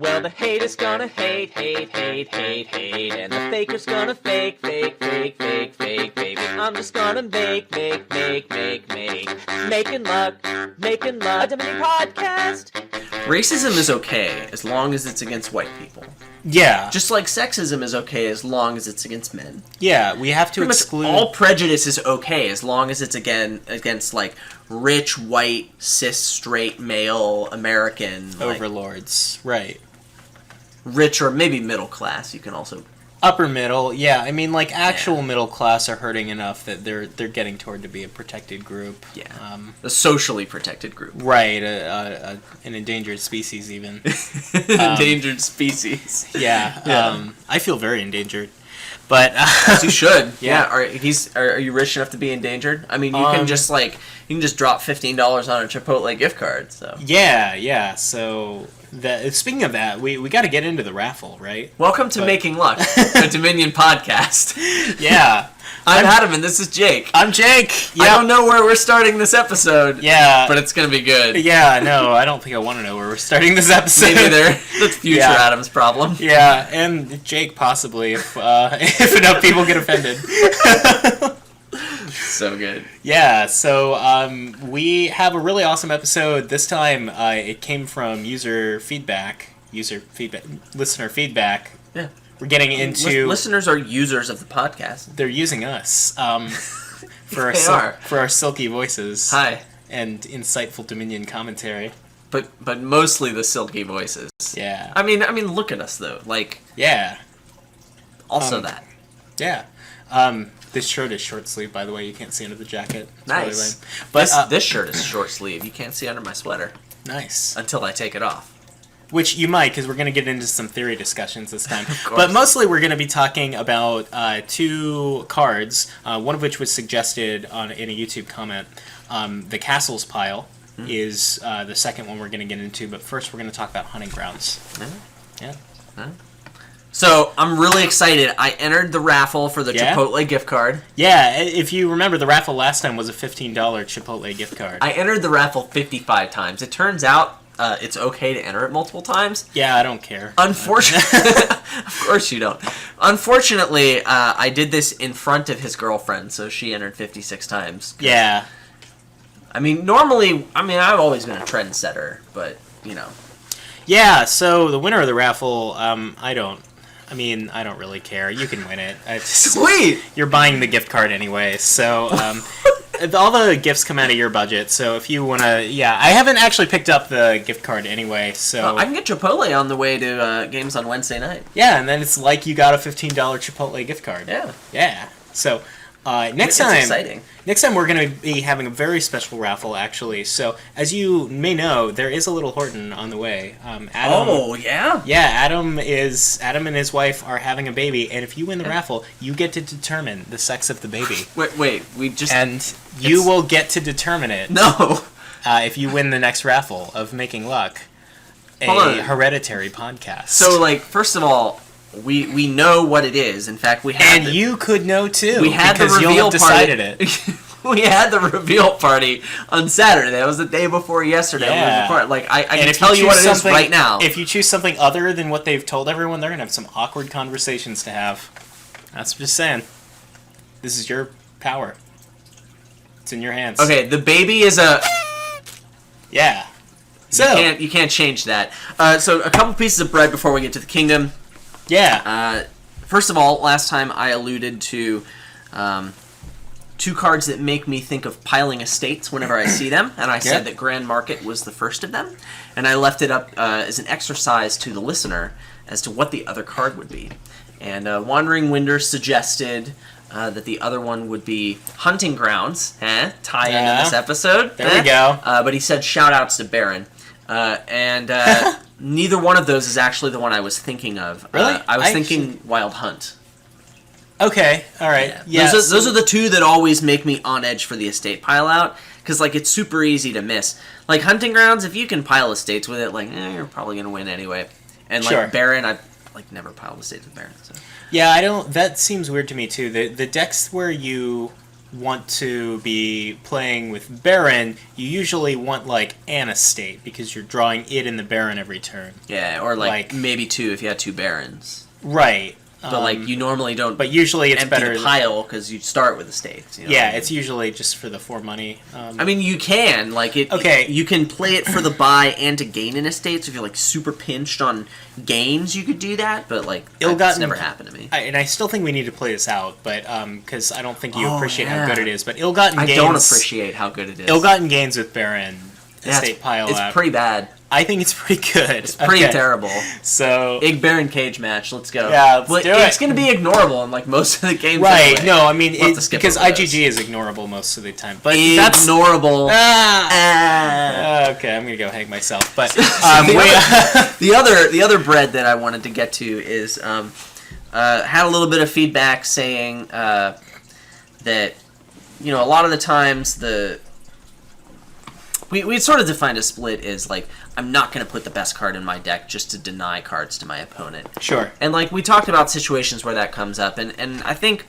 Well, the haters gonna hate, and the faker's gonna fake, baby. I'm just gonna making luck, a Dominion podcast. Racism is okay as long as it's against white people. Yeah. Just like sexism is okay as long as it's against men. Yeah, we have to exclude... All prejudice is okay as long as it's against, like, rich, white, cis, straight, male, American... overlords, right. Rich or maybe middle class, you can also... Upper middle, yeah. I mean, like, actual middle class are hurting enough that they're getting toward to be a protected group. Yeah. A socially protected group. Right, an endangered species, even. Endangered species. Yeah. I feel very endangered. But... As you should. Yeah. Are you rich enough to be endangered? I mean, you can just drop $15 on a Chipotle gift card, so... Yeah, so... Speaking of that, we got to get into the raffle, right? Welcome to Making Luck, a Dominion podcast. Yeah. I'm Adam, and this is Jake. I'm Jake. Yep. I don't know where we're starting this episode. Yeah. But it's going to be good. Yeah, no, I don't think I want to know where we're starting this episode. Maybe that's future Adam's problem. Yeah, and Jake possibly, if enough people get offended. So good. Yeah, so we have a really awesome episode. This time it came from listener feedback. Yeah. We're getting into... Listeners are users of the podcast. They're using us for our silky voices. Hi. And insightful Dominion commentary. But mostly the silky voices. Yeah. I mean, look at us, though. Like... Yeah. Also that. Yeah. This shirt is short sleeve, by the way. You can't see under the jacket. It's nice. Really lame. But this shirt is short sleeve. You can't see under my sweater. Nice. Until I take it off. Which you might, because we're going to get into some theory discussions this time. But mostly we're going to be talking about two cards, one of which was suggested in a YouTube comment. The Castles pile is the second one we're going to get into, but first we're going to talk about hunting grounds. Yeah. So, I'm really excited. I entered the raffle for the Chipotle gift card. Yeah, if you remember, the raffle last time was a $15 Chipotle gift card. I entered the raffle 55 times. It turns out it's okay to enter it multiple times. Yeah, I don't care. Unfortunately, of course you don't. Unfortunately, I did this in front of his girlfriend, so she entered 56 times. Yeah. I mean, normally, I've always been a trendsetter, but, you know. Yeah, so the winner of the raffle, I don't really care. You can win it. Sweet! You're buying the gift card anyway, so all the gifts come out of your budget, so if you want to... Yeah, I haven't actually picked up the gift card anyway, so... I can get Chipotle on the way to games on Wednesday night. Yeah, and then it's like you got a $15 Chipotle gift card. Yeah. Yeah. So... Next time we're going to be having a very special raffle, actually. So, as you may know, there is a little Horton on the way. Adam, oh, yeah? Yeah, Adam and his wife are having a baby, and if you win the raffle, you get to determine the sex of the baby. Wait, you will get to determine it. No! If you win the next raffle of Making Luck, a hereditary podcast. So, first of all... We know what it is. In fact, we had... And you could know, too. We had the reveal party. We had the reveal party on Saturday. That was the day before yesterday. Yeah. I can tell you what it is right now. If you choose something other than what they've told everyone, they're going to have some awkward conversations to have. That's just saying. This is your power. It's in your hands. Okay, the baby is a... Yeah. So you can't change that. So a couple pieces of bread before we get to the kingdom. Yeah. First of all, last time I alluded to two cards that make me think of piling estates whenever I see them, and I said that Grand Market was the first of them, and I left it up as an exercise to the listener as to what the other card would be. And Wandering Winder suggested that the other one would be Hunting Grounds, tie into this episode. There we go. But he said shout-outs to Baron. Neither one of those is actually the one I was thinking of. Really? I was thinking Wild Hunt. Okay, all right. Yeah. Those are the two that always make me on edge for the estate pile out, because it's super easy to miss. Like Hunting Grounds, if you can pile estates with it, you're probably gonna win anyway. And Baron, I've never piled estates with Baron. So. Yeah, I don't. That seems weird to me too. The decks where you want to be playing with Baron, you usually want like an estate because you're drawing it and the Baron every turn. Yeah, or like maybe 2 if you had 2 Barons. Right. But like you normally don't. But usually it's empty better the pile because you start with estates. You know yeah, what I mean? it's usually just for the 4 money. I mean, you can like it. Okay. You can play it for the buy and to gain an estate. So if you're like super pinched on gains, you could do that. But like, that's never happened to me. And I still think we need to play this out, but because I don't think you appreciate how good it is. But ill-gotten gains. I don't appreciate how good it is. Ill-gotten gains with Baron estate pile. It's pretty bad. I think it's pretty good. It's pretty terrible. So Ig Baron cage match. Let's go. Yeah, let's do it. It's going to be ignorable in like most of the games. Right? Anyway. No, I mean because IGG is ignorable most of the time. But that's ignorable. Okay, I'm gonna go hang myself. But the other bread that I wanted to get to is had a little bit of feedback saying that a lot of the times we sort of defined a split as like I'm not going to put the best card in my deck just to deny cards to my opponent. Sure. And like we talked about situations where that comes up, and I think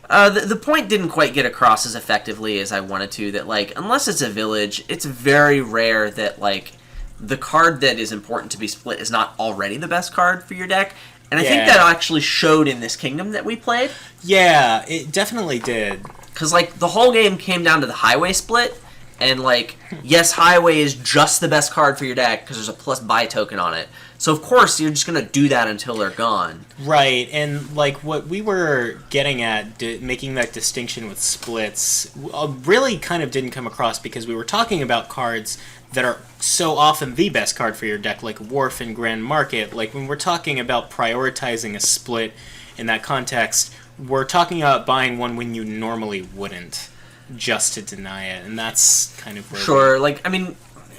the point didn't quite get across as effectively as I wanted to. That like unless it's a village, it's very rare that like the card that is important to be split is not already the best card for your deck. And I think that actually showed in this kingdom that we played. Yeah, it definitely did. Because like the whole game came down to the highway split. And, like, yes, Highway is just the best card for your deck because there's a plus buy token on it. So, of course, you're just going to do that until they're gone. Right, and, like, what we were getting at, making that distinction with splits, really kind of didn't come across because we were talking about cards that are so often the best card for your deck, like Wharf and Grand Market. Like, when we're talking about prioritizing a split in that context, we're talking about buying one when you normally wouldn't. Just to deny it, and that's kind of where sure, like, I mean,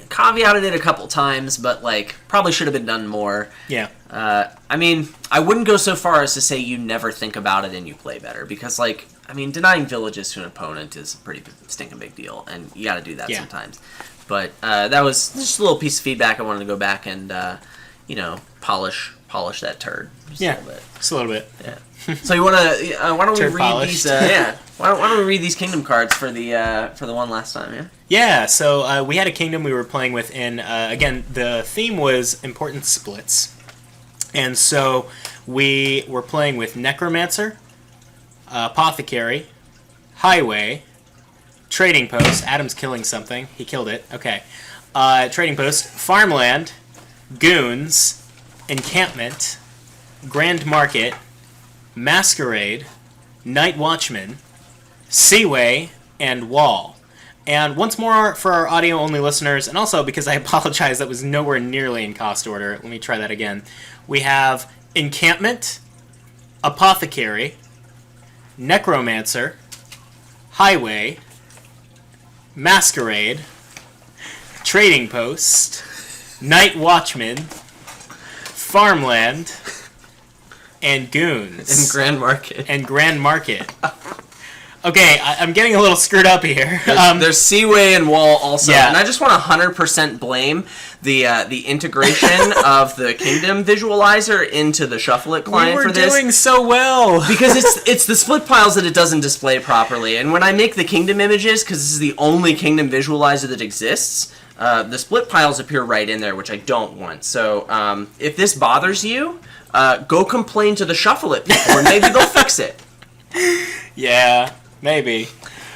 caveated it a couple times, but, like, probably should have been done more. Yeah. I mean, I wouldn't go so far as to say you never think about it and you play better, because, like, I mean, denying villages to an opponent is a pretty stinking big deal, and you gotta do that sometimes. But that was just a little piece of feedback I wanted to go back and, polish that turd just a little bit. Just a little bit. Yeah. So you want to? Why don't we read polished. these? Why don't we read these kingdom cards for the one last time? Yeah. Yeah. So we had a kingdom we were playing with, and again, the theme was important splits, and so we were playing with Necromancer, Apothecary, Highway, Trading Post. Adam's killing something. He killed it. Okay. Trading Post, Farmland, Goons, Encampment, Grand Market, Masquerade, Night Watchman, Seaway, and Wall. And once more for our audio-only listeners, and also because I apologize, that was nowhere nearly in cost order. Let me try that again. We have Encampment, Apothecary, Necromancer, Highway, Masquerade, Trading Post, Night Watchman, Farmland, and Goons. And Grand Market. Okay, I'm getting a little screwed up here. There's Seaway and Wall also. Yeah. And I just want to 100% blame the integration of the Kingdom visualizer into the Shuffle It client for this. We were doing so well. Because it's the split piles that it doesn't display properly. And when I make the Kingdom images, because this is the only Kingdom visualizer that exists, the split piles appear right in there, which I don't want. So if this bothers you, go complain to the Shuffle It people, and maybe they'll fix it. Yeah, maybe.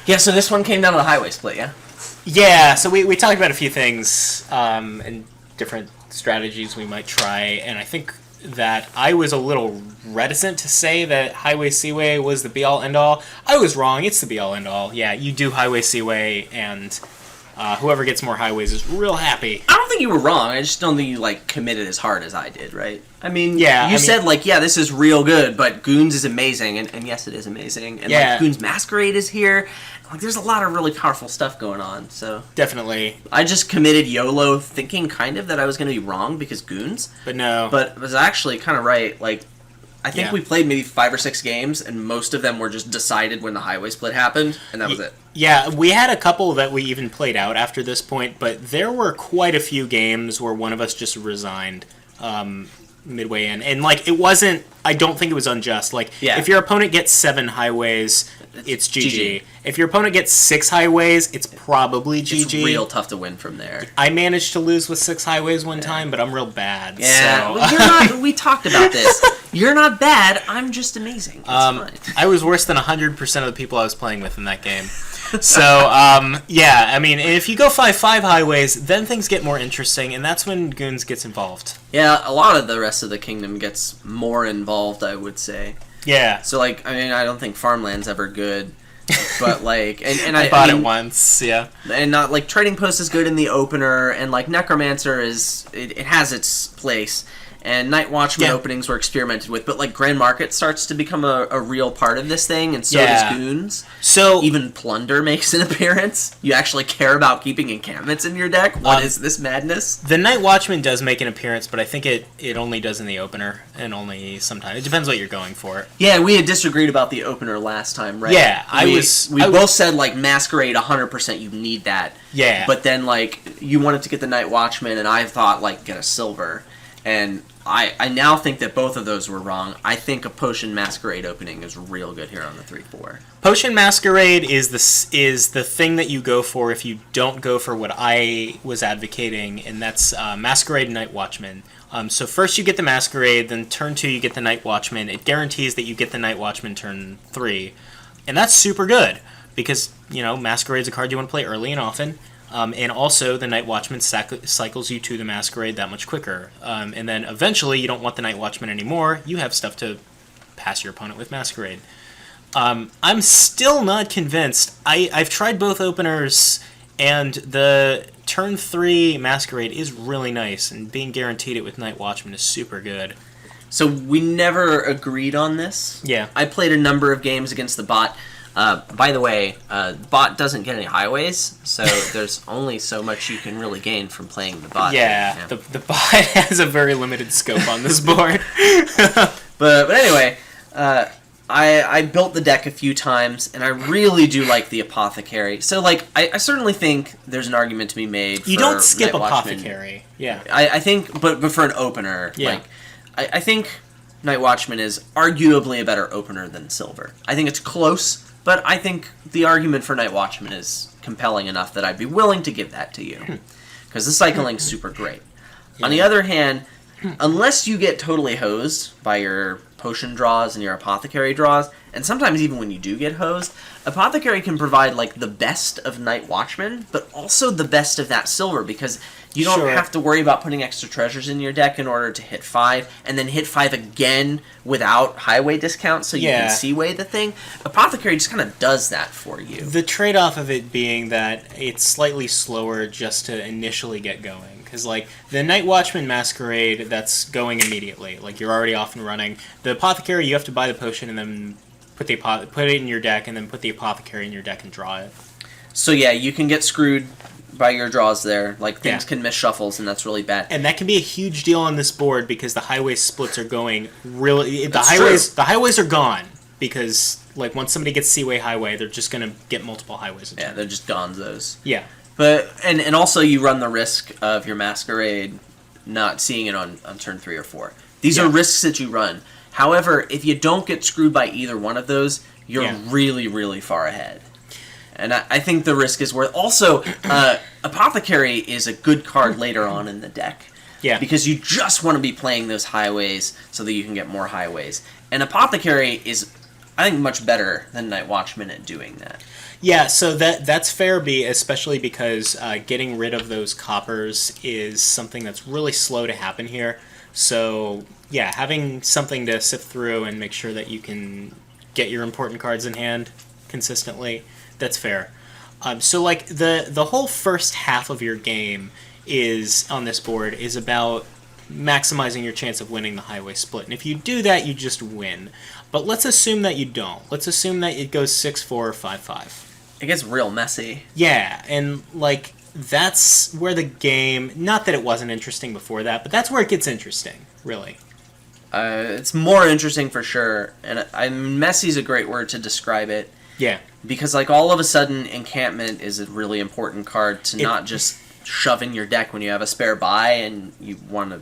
Yeah, so this one came down to the highway split, yeah? Yeah, so we talked about a few things and different strategies we might try, and I think that I was a little reticent to say that Highway Seaway was the be-all, end-all. I was wrong, it's the be-all, end-all. Yeah, you do Highway Seaway, and whoever gets more highways is real happy. I don't think you were wrong. I just don't think you committed as hard as I did, right? I mean, you said this is real good, but Goons is amazing, and yes, it is amazing. And Goons Masquerade is here. There's a lot of really powerful stuff going on. So definitely, I just committed YOLO, thinking kind of that I was going to be wrong because Goons, but no, but was actually kind of right. I think we played maybe 5 or 6 games, and most of them were just decided when the highway split happened, and that was it. Yeah, we had a couple that we even played out after this point, but there were quite a few games where one of us just resigned midway in, and like it wasn't. I don't think it was unjust. Like if your opponent gets 7 highways, it's GG. If your opponent gets 6 highways, it's probably GG. It's real tough to win from there. I managed to lose with 6 highways one time, but I'm real bad. Yeah, so. well, you're not. We talked about this. You're not bad. I'm just amazing. It's fine. I was worse than 100% of the people I was playing with in that game. So, yeah, I mean, if you go 5 highways, then things get more interesting, and that's when Goons gets involved. Yeah, a lot of the rest of the kingdom gets more involved, I would say. Yeah. So, like, I mean, I don't think farmland's ever good, but, like... And I bought it once, yeah. And not, like, Trading Post is good in the opener, and, like, Necromancer is... It has its place. And Night Watchman openings were experimented with, but like Grand Market starts to become a real part of this thing, and so does Goons. So even Plunder makes an appearance. You actually care about keeping encampments in your deck? What is this madness? The Night Watchman does make an appearance, but I think it only does in the opener, and only sometimes. It depends what you're going for. Yeah, we had disagreed about the opener last time, right? Yeah, we both said like Masquerade 100% you need that. Yeah. But then like you wanted to get the Night Watchman, and I thought like get a silver. And I now think that both of those were wrong. I think a Potion Masquerade opening is real good here on the 3/4. Potion Masquerade is the thing that you go for if you don't go for what I was advocating, and that's Masquerade and Night Watchman. So first you get the Masquerade, then turn 2 you get the Night Watchman. It guarantees that you get the Night Watchman turn 3. And that's super good, because, you know, Masquerade's a card you want to play early and often. And also, the Night Watchman cycles you to the Masquerade that much quicker. And then eventually, you don't want the Night Watchman anymore. You have stuff to pass your opponent with Masquerade. I'm still not convinced. I've tried both openers, and the turn 3 Masquerade is really nice, and being guaranteed it with Night Watchman is super good. So we never agreed on this. Yeah. I played a number of games against the bot. By the way, bot doesn't get any highways, so there's only so much you can really gain from playing the bot. Yeah. The bot has a very limited scope on this board. but anyway, I built the deck a few times, and I really do like the Apothecary. So, like, I certainly think there's an argument to be made for You don't skip Night Watchman. Apothecary. Yeah. I think, but for an opener, like, I think Night Watchman is arguably a better opener than Silver. I think it's close. But I think the argument for Night Watchman is compelling enough that I'd be willing to give that to you. Because the cycling's super great. On the other hand, unless you get totally hosed by your potion draws and your Apothecary draws, and sometimes even when you do get hosed, Apothecary can provide like the best of Night Watchman, but also the best of that Silver, because you don't have to worry about putting extra treasures in your deck in order to hit 5, and then hit 5 again without highway discount so you can seaway the thing. Apothecary just kind of does that for you. The trade-off of it being that it's slightly slower just to initially get going. Because, like, the Night Watchman Masquerade, that's going immediately. Like, you're already off and running. The Apothecary, you have to buy the potion and then put it in your deck, and then put the Apothecary in your deck and draw it. So, yeah, you can get screwed by your draws there. Like, things can miss shuffles, and that's really bad. And that can be a huge deal on this board because the highway splits are going really... The highways are gone because, like, once somebody gets Seaway Highway, they're just going to get multiple highways. Yeah, they're just gonzos. Yeah. But and also you run the risk of your Masquerade not seeing it on turn 3 or 4. These are risks that you run. However, if you don't get screwed by either one of those, you're really, really far ahead. And I think the risk is worth... Also, Apothecary is a good card later on in the deck. Yeah. Because you just want to be playing those highways so that you can get more highways. And Apothecary is, I think, much better than Night Watchman at doing that. Yeah, so that's fair, especially because getting rid of those coppers is something that's really slow to happen here. So, yeah, having something to sift through and make sure that you can get your important cards in hand consistently, that's fair. So, like, the whole first half of your game is on this board is about maximizing your chance of winning the highway split. And if you do that, you just win. But let's assume that you don't. Let's assume that it goes 6-4 or 5-5. It gets real messy. Yeah, and, like, that's where the game... Not that it wasn't interesting before that, but that's where it gets interesting, really. It's more interesting for sure. And messy's a great word to describe it. Yeah. Because, like, all of a sudden, Encampment is a really important card to not just shove in your deck when you have a spare buy and you want to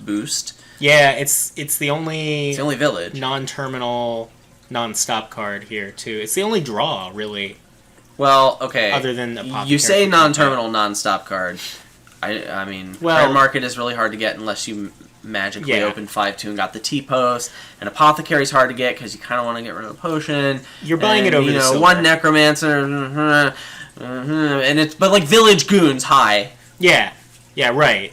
boost. Yeah, it's the only It's the only village. non-terminal, non-stop card here too. It's the only draw, really. Well, okay. Other than Apothecary. You say non-terminal, non-stop card. I mean, Grand Market is really hard to get unless you magically open 5-2 and got the T-post. And Apothecary's hard to get because you kind of want to get rid of the potion. You're buying it over the silver. One Necromancer, and it's but like Village Goons high. Yeah, right.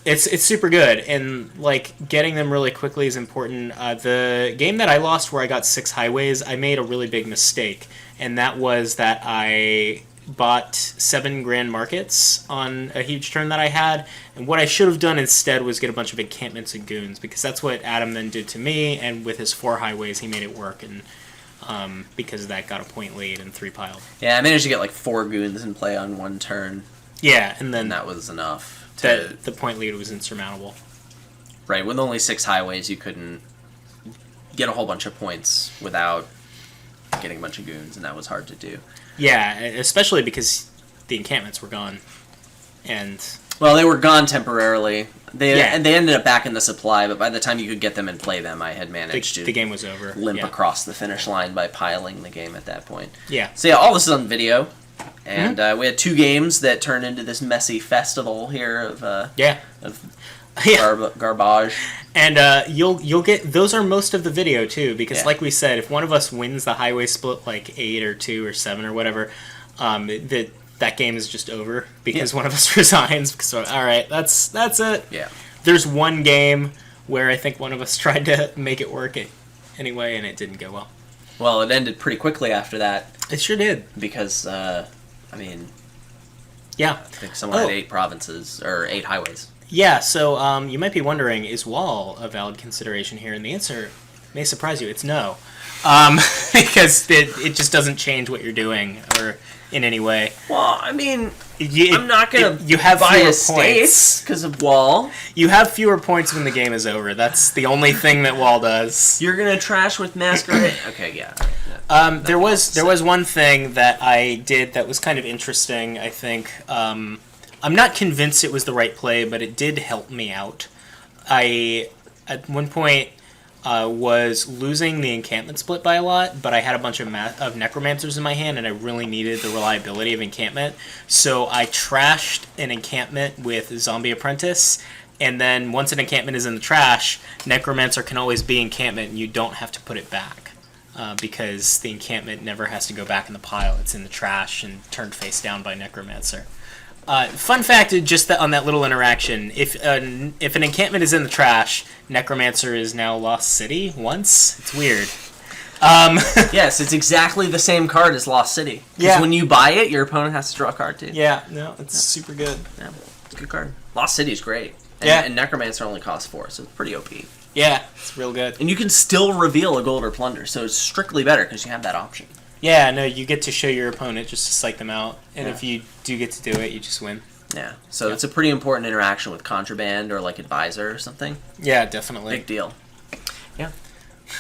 It's super good, and like getting them really quickly is important. The game that I lost where I got 6 highways, I made a really big mistake, and that was that I bought 7 Grand Markets on a huge turn that I had, and what I should have done instead was get a bunch of encampments and goons, because that's what Adam then did to me, and with his 4 highways he made it work, and because of that got a point lead and 3 piled. Yeah, I managed to get like 4 goons in play on one turn. Yeah, and then that was enough. The point lead was insurmountable. Right, with only 6 highways you couldn't get a whole bunch of points without getting a bunch of goons, and that was hard to do. Yeah, especially because the encampments were gone, and well, they were gone temporarily. They ended up back in the supply, but by the time you could get them and play them, I had managed to the game was over. Limp across the finish line by piling the game at that point. Yeah. So yeah, all this is on video, and we had 2 games that turned into this messy festival here of garbage. And you'll get those are most of the video too, because like we said, if one of us wins the highway split like 8 or 2 or 7 or whatever, that game is just over because one of us resigns. So all right, that's it. Yeah. There's one game where I think one of us tried to make it work anyway, and it didn't go well. Well, it ended pretty quickly after that. It sure did. Because I think someone had 8 provinces or 8 highways. Yeah, so you might be wondering, is wall a valid consideration here? And the answer may surprise you. It's no. Because it just doesn't change what you're doing or in any way. Well, I mean, I'm not going to buy estates because of wall. You have fewer points when the game is over. That's the only thing that wall does. You're going to trash with Masquerade? Okay, yeah. There was one thing that I did that was kind of interesting, I think. I'm not convinced it was the right play, but it did help me out. I, at one point, was losing the encampment split by a lot, but I had a bunch of necromancers in my hand, and I really needed the reliability of encampment. So I trashed an encampment with Zombie Apprentice, and then once an encampment is in the trash, necromancer can always be encampment, and you don't have to put it back. Because the encampment never has to go back in the pile. It's in the trash and turned face down by necromancer. Fun fact, just on that little interaction, if an encampment is in the trash, Necromancer is now Lost City once. It's weird. Yes, it's exactly the same card as Lost City. Because when you buy it, your opponent has to draw a card too. Yeah, no, it's super good. Yeah, it's a good card. Lost City is great. And Necromancer only costs 4, so it's pretty OP. Yeah, it's real good. And you can still reveal a gold or plunder, so it's strictly better because you have that option. Yeah, no, you get to show your opponent just to psych them out, and if you do get to do it, you just win. Yeah, so it's a pretty important interaction with Contraband or like Advisor or something. Yeah, definitely. Big deal. Yeah.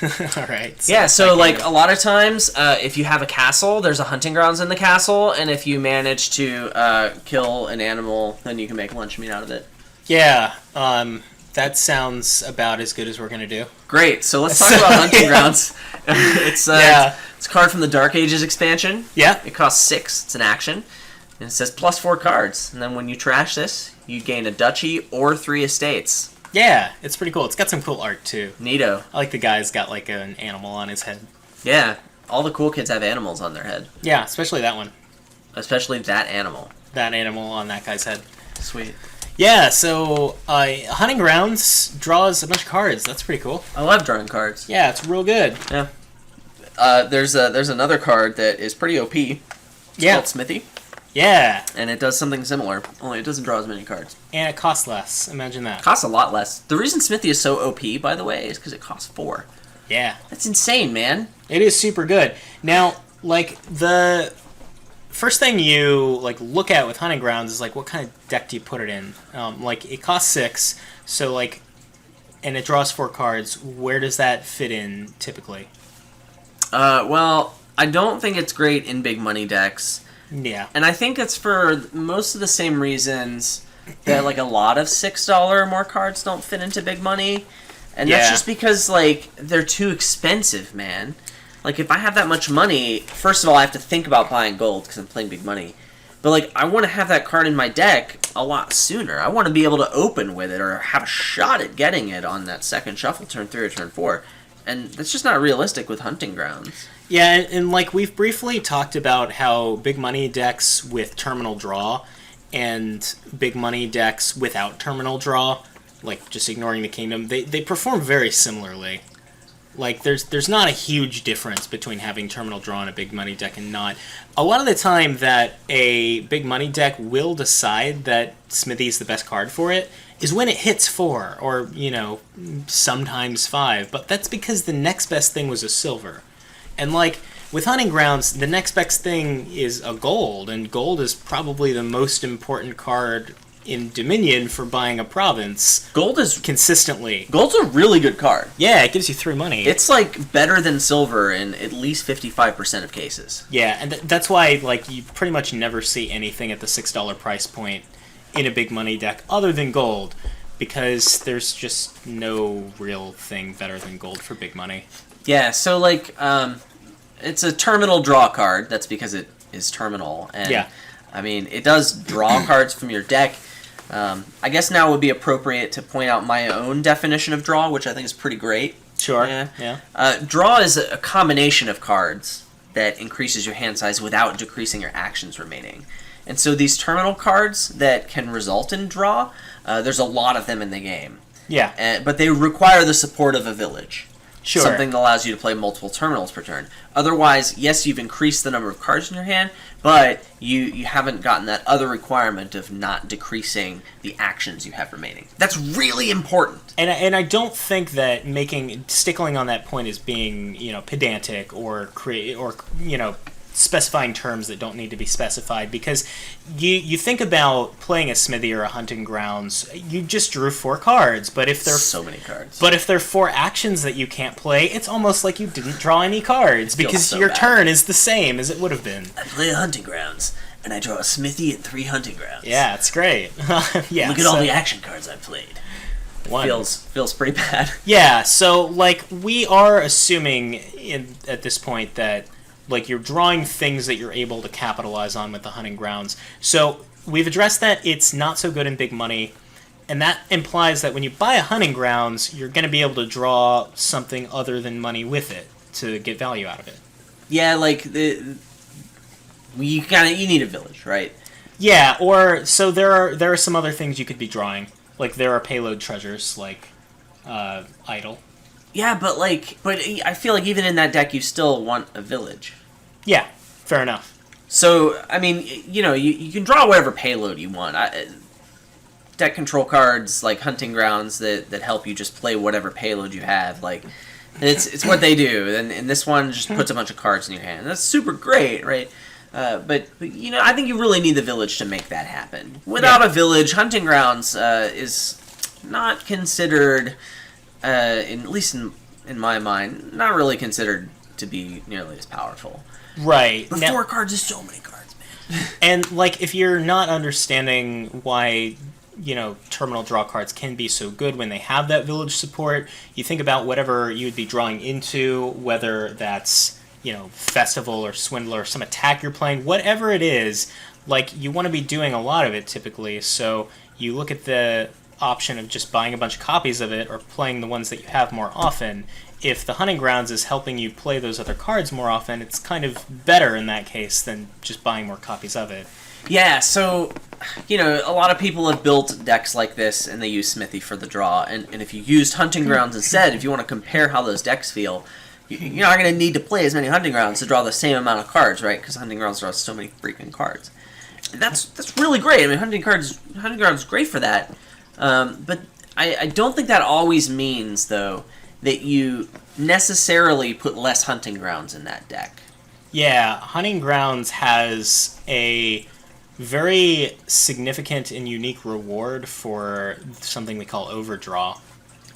All right. Yeah, so like a lot of times, if you have a castle, there's a hunting grounds in the castle, and if you manage to kill an animal, then you can make lunch meat out of it. Yeah, that sounds about as good as we're gonna do. Great. So let's talk about hunting grounds. It's a card from the Dark Ages expansion. Yeah. It costs 6. It's an action. And it says +4 cards. And then when you trash this, you gain a duchy or 3 estates. Yeah, it's pretty cool. It's got some cool art, too. Neato. I like the guy's got, like, an animal on his head. Yeah. All the cool kids have animals on their head. Yeah, especially that one. Especially that animal. That animal on that guy's head. Sweet. Yeah, so Hunting Grounds draws a bunch of cards. That's pretty cool. I love drawing cards. Yeah, it's real good. Yeah. There's another card that is pretty OP. It's called Smithy. Yeah. And it does something similar, only it doesn't draw as many cards. And it costs less. Imagine that. It costs a lot less. The reason Smithy is so OP, by the way, is because it costs 4. Yeah. That's insane, man. It is super good. Now, like, the first thing you look at with Hunting Grounds is, like, what kind of deck do you put it in? Like, it costs 6, so, like, and it draws 4 cards. Where does that fit in, typically? Well, I don't think it's great in big money decks. Yeah. And I think it's for most of the same reasons that like a lot of $6 or more cards don't fit into big money, and that's just because like they're too expensive, man. Like if I have that much money, first of all, I have to think about buying gold because I'm playing big money. But like I want to have that card in my deck a lot sooner. I want to be able to open with it or have a shot at getting it on that second shuffle, turn 3 or turn 4. And that's just not realistic with Hunting Grounds. Yeah, and like we've briefly talked about how big money decks with terminal draw and big money decks without terminal draw, like just ignoring the kingdom, they perform very similarly. Like there's not a huge difference between having terminal draw in a big money deck and not. A lot of the time that a big money deck will decide that Smithy's the best card for it is when it hits 4 or, sometimes 5, but that's because the next best thing was a silver. And like with Hunting Grounds, the next best thing is a gold, and gold is probably the most important card in Dominion for buying a province. Gold is consistently. Gold's a really good card. Yeah, it gives you 3 money. It's like better than silver in at least 55% of cases. Yeah, and that's why like you pretty much never see anything at the $6 price point in a big money deck other than gold, because there's just no real thing better than gold for big money. Yeah, so like it's a terminal draw card. That's because it is terminal, and yeah. I mean it does draw cards from your deck. I guess now would be appropriate to point out my own definition of draw, which I think is pretty great. Sure. Yeah. Draw is a combination of cards that increases your hand size without decreasing your actions remaining. And so these terminal cards that can result in draw, there's a lot of them in the game. Yeah. But they require the support of a village. Sure. Something that allows you to play multiple terminals per turn. Otherwise, yes, you've increased the number of cards in your hand, but you haven't gotten that other requirement of not decreasing the actions you have remaining. That's really important. And I don't think that stickling on that point as being pedantic or specifying terms that don't need to be specified, because you think about playing a Smithy or a Hunting Grounds, you just drew 4 cards, but if they're so many cards, but if there are 4 actions that you can't play, it's almost like you didn't draw any cards because so your bad. Turn is the same as it would have been. I play a Hunting Grounds and I draw a Smithy and 3 Hunting Grounds. Yeah, it's great. Yeah, look at all the action cards I played. Feels pretty bad. Yeah, so like we are assuming at this point that like you're drawing things that you're able to capitalize on with the Hunting Grounds. So we've addressed that it's not so good in big money, and that implies that when you buy a Hunting Grounds, you're going to be able to draw something other than money with it to get value out of it. Yeah, like you need a village, right? Yeah, or so there are some other things you could be drawing. Like there are payload treasures like Idol. Yeah, but I feel like even in that deck, you still want a village. Yeah, fair enough. So, I mean, you can draw whatever payload you want. Deck control cards, like Hunting Grounds, that help you just play whatever payload you have. Like, it's what they do. And this one just puts a bunch of cards in your hand. That's super great, right? But I think you really need the village to make that happen. Without a village, Hunting Grounds is not considered... at least in my mind, not really considered to be nearly as powerful. Right. But 4 cards is so many cards, man. And, like, if you're not understanding why, terminal draw cards can be so good when they have that village support, you think about whatever you would be drawing into, whether that's, Festival or Swindler or some attack you're playing, whatever it is, like, you want to be doing a lot of it typically, so you look at the option of just buying a bunch of copies of it or playing the ones that you have more often. If the Hunting Grounds is helping you play those other cards more often, it's kind of better in that case than just buying more copies of it. Yeah, so, a lot of people have built decks like this and they use Smithy for the draw, and if you used Hunting Grounds instead, if you want to compare how those decks feel, you're not going to need to play as many Hunting Grounds to draw the same amount of cards, right? Because Hunting Grounds draws so many freaking cards. And that's really great. I mean, Hunting Grounds is great for that. But I don't think that always means, though, that you necessarily put less Hunting Grounds in that deck. Yeah, Hunting Grounds has a very significant and unique reward for something we call overdraw.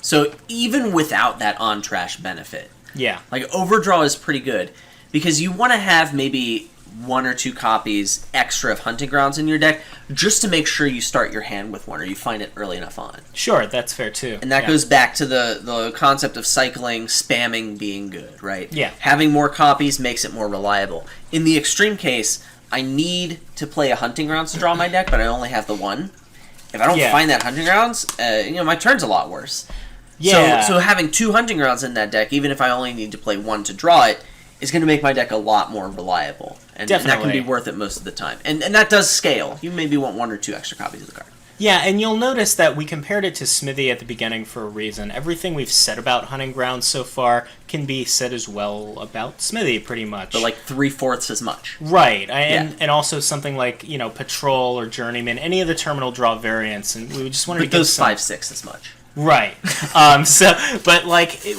So even without that on-trash benefit, yeah, like overdraw is pretty good because you want to have maybe 1 or 2 copies extra of Hunting Grounds in your deck, just to make sure you start your hand with one or you find it early enough on. Sure, that's fair too. And that goes back to the concept of cycling, spamming being good, right? Yeah. Having more copies makes it more reliable. In the extreme case, I need to play a Hunting Grounds to draw my deck, but I only have the one. If I don't find that Hunting Grounds, my turn's a lot worse. Yeah. So having 2 Hunting Grounds in that deck, even if I only need to play 1 to draw it, is going to make my deck a lot more reliable. And that can be worth it most of the time. And that does scale. You maybe want 1 or 2 extra copies of the card. Yeah, and you'll notice that we compared it to Smithy at the beginning for a reason. Everything we've said about Hunting Grounds so far can be said as well about Smithy, pretty much. But like 3/4 as much. Right, and also something like, Patrol or Journeyman, any of the terminal draw variants, and we just wanted to give those 5/6 as much. Right.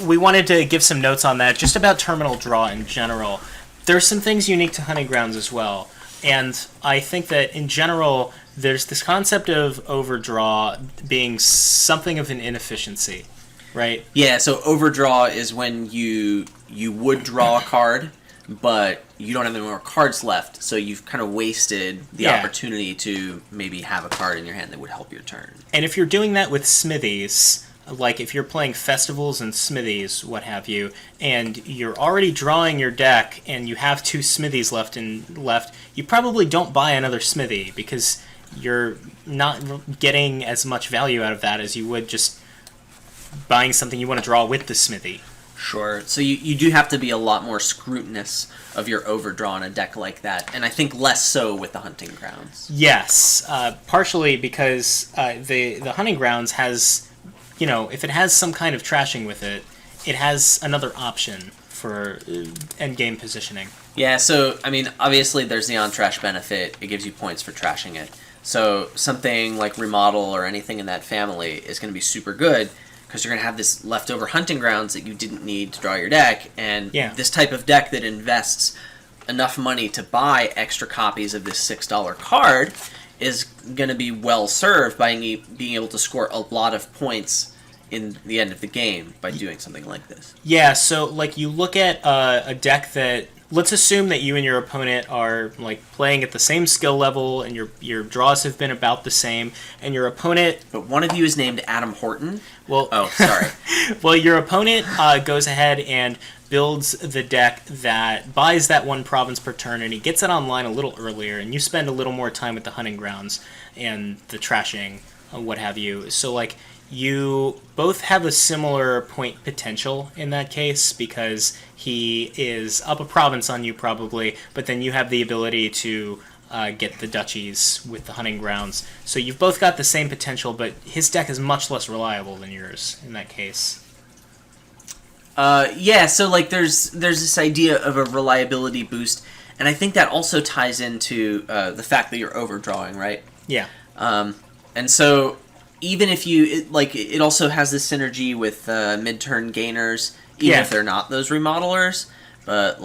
We wanted to give some notes on that, just about terminal draw in general. There's some things unique to Hunting Grounds as well, and I think that in general, there's this concept of overdraw being something of an inefficiency, right? Yeah, so overdraw is when you would draw a card, but you don't have any more cards left, so you've kind of wasted the opportunity to maybe have a card in your hand that would help your turn. And if you're doing that with Smithies, like if you're playing Festivals and Smithies, what have you, and you're already drawing your deck and you have 2 Smithies left, you probably don't buy another Smithy because you're not getting as much value out of that as you would just buying something you want to draw with the Smithy. Sure. So you do have to be a lot more scrutinous of your overdraw in a deck like that, and I think less so with the Hunting Grounds. Yes, partially because the Hunting Grounds has, if it has some kind of trashing with it, it has another option for endgame positioning. Yeah, so, obviously there's the on-trash benefit. It gives you points for trashing it. So something like Remodel or anything in that family is going to be super good, because you're going to have this leftover Hunting Grounds that you didn't need to draw your deck, and this type of deck that invests enough money to buy extra copies of this $6 card is going to be well served by being able to score a lot of points in the end of the game by doing something like this. Yeah, so you look at a deck that, let's assume that you and your opponent are playing at the same skill level, and your draws have been about the same, and your opponent. But one of you is named Adam Horton. Well, sorry. Well, your opponent goes ahead and builds the deck that buys that 1 province per turn, and he gets it online a little earlier, and you spend a little more time with the Hunting Grounds and the trashing, what have you. So you both have a similar point potential in that case, because he is up a province on you probably, but then you have the ability to get the duchies with the Hunting Grounds. So you've both got the same potential, but his deck is much less reliable than yours in that case. So there's this idea of a reliability boost, and I think that also ties into the fact that you're overdrawing, right? Yeah. And so even if it also has this synergy with mid-turn gainers, even if they're not those remodelers, but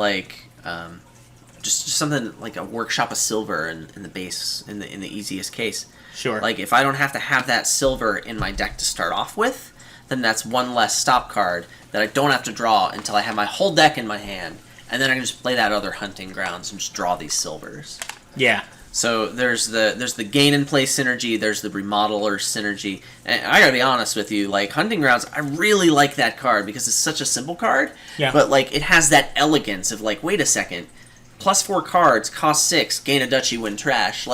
just something like a Workshop of Silver in the base, in the easiest case. Sure. If I don't have to have that silver in my deck to start off with, then that's 1 less stop card that I don't have to draw until I have my whole deck in my hand, and then I can just play that other Hunting Grounds and just draw these silvers. Yeah. So there's the gain and play synergy, there's the remodeler synergy, and I gotta be honest with you, Hunting Grounds, I really like that card because it's such a simple card, but it has that elegance of wait a second, +4 cards, cost 6, gain a duchy, win trash.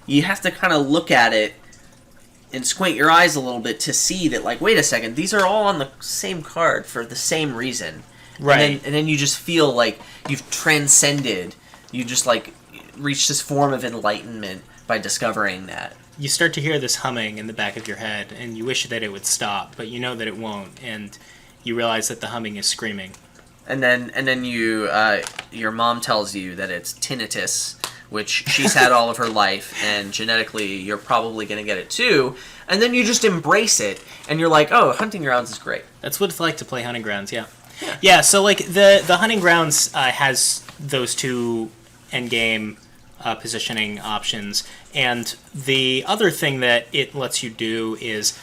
You have to kind of look at it and squint your eyes a little bit to see that, wait a second, these are all on the same card for the same reason. Right. And then you just feel like you've transcended, you just reached this form of enlightenment by discovering that. You start to hear this humming in the back of your head, and you wish that it would stop, but you know that it won't, and you realize that the humming is screaming. And then you your mom tells you that it's tinnitus, which she's had all of her life, and genetically you're probably going to get it too. And then you just embrace it, and you're like, oh, Hunting Grounds is great. That's what it's like to play Hunting Grounds, yeah. So the Hunting Grounds has those 2 endgame positioning options, and the other thing that it lets you do is,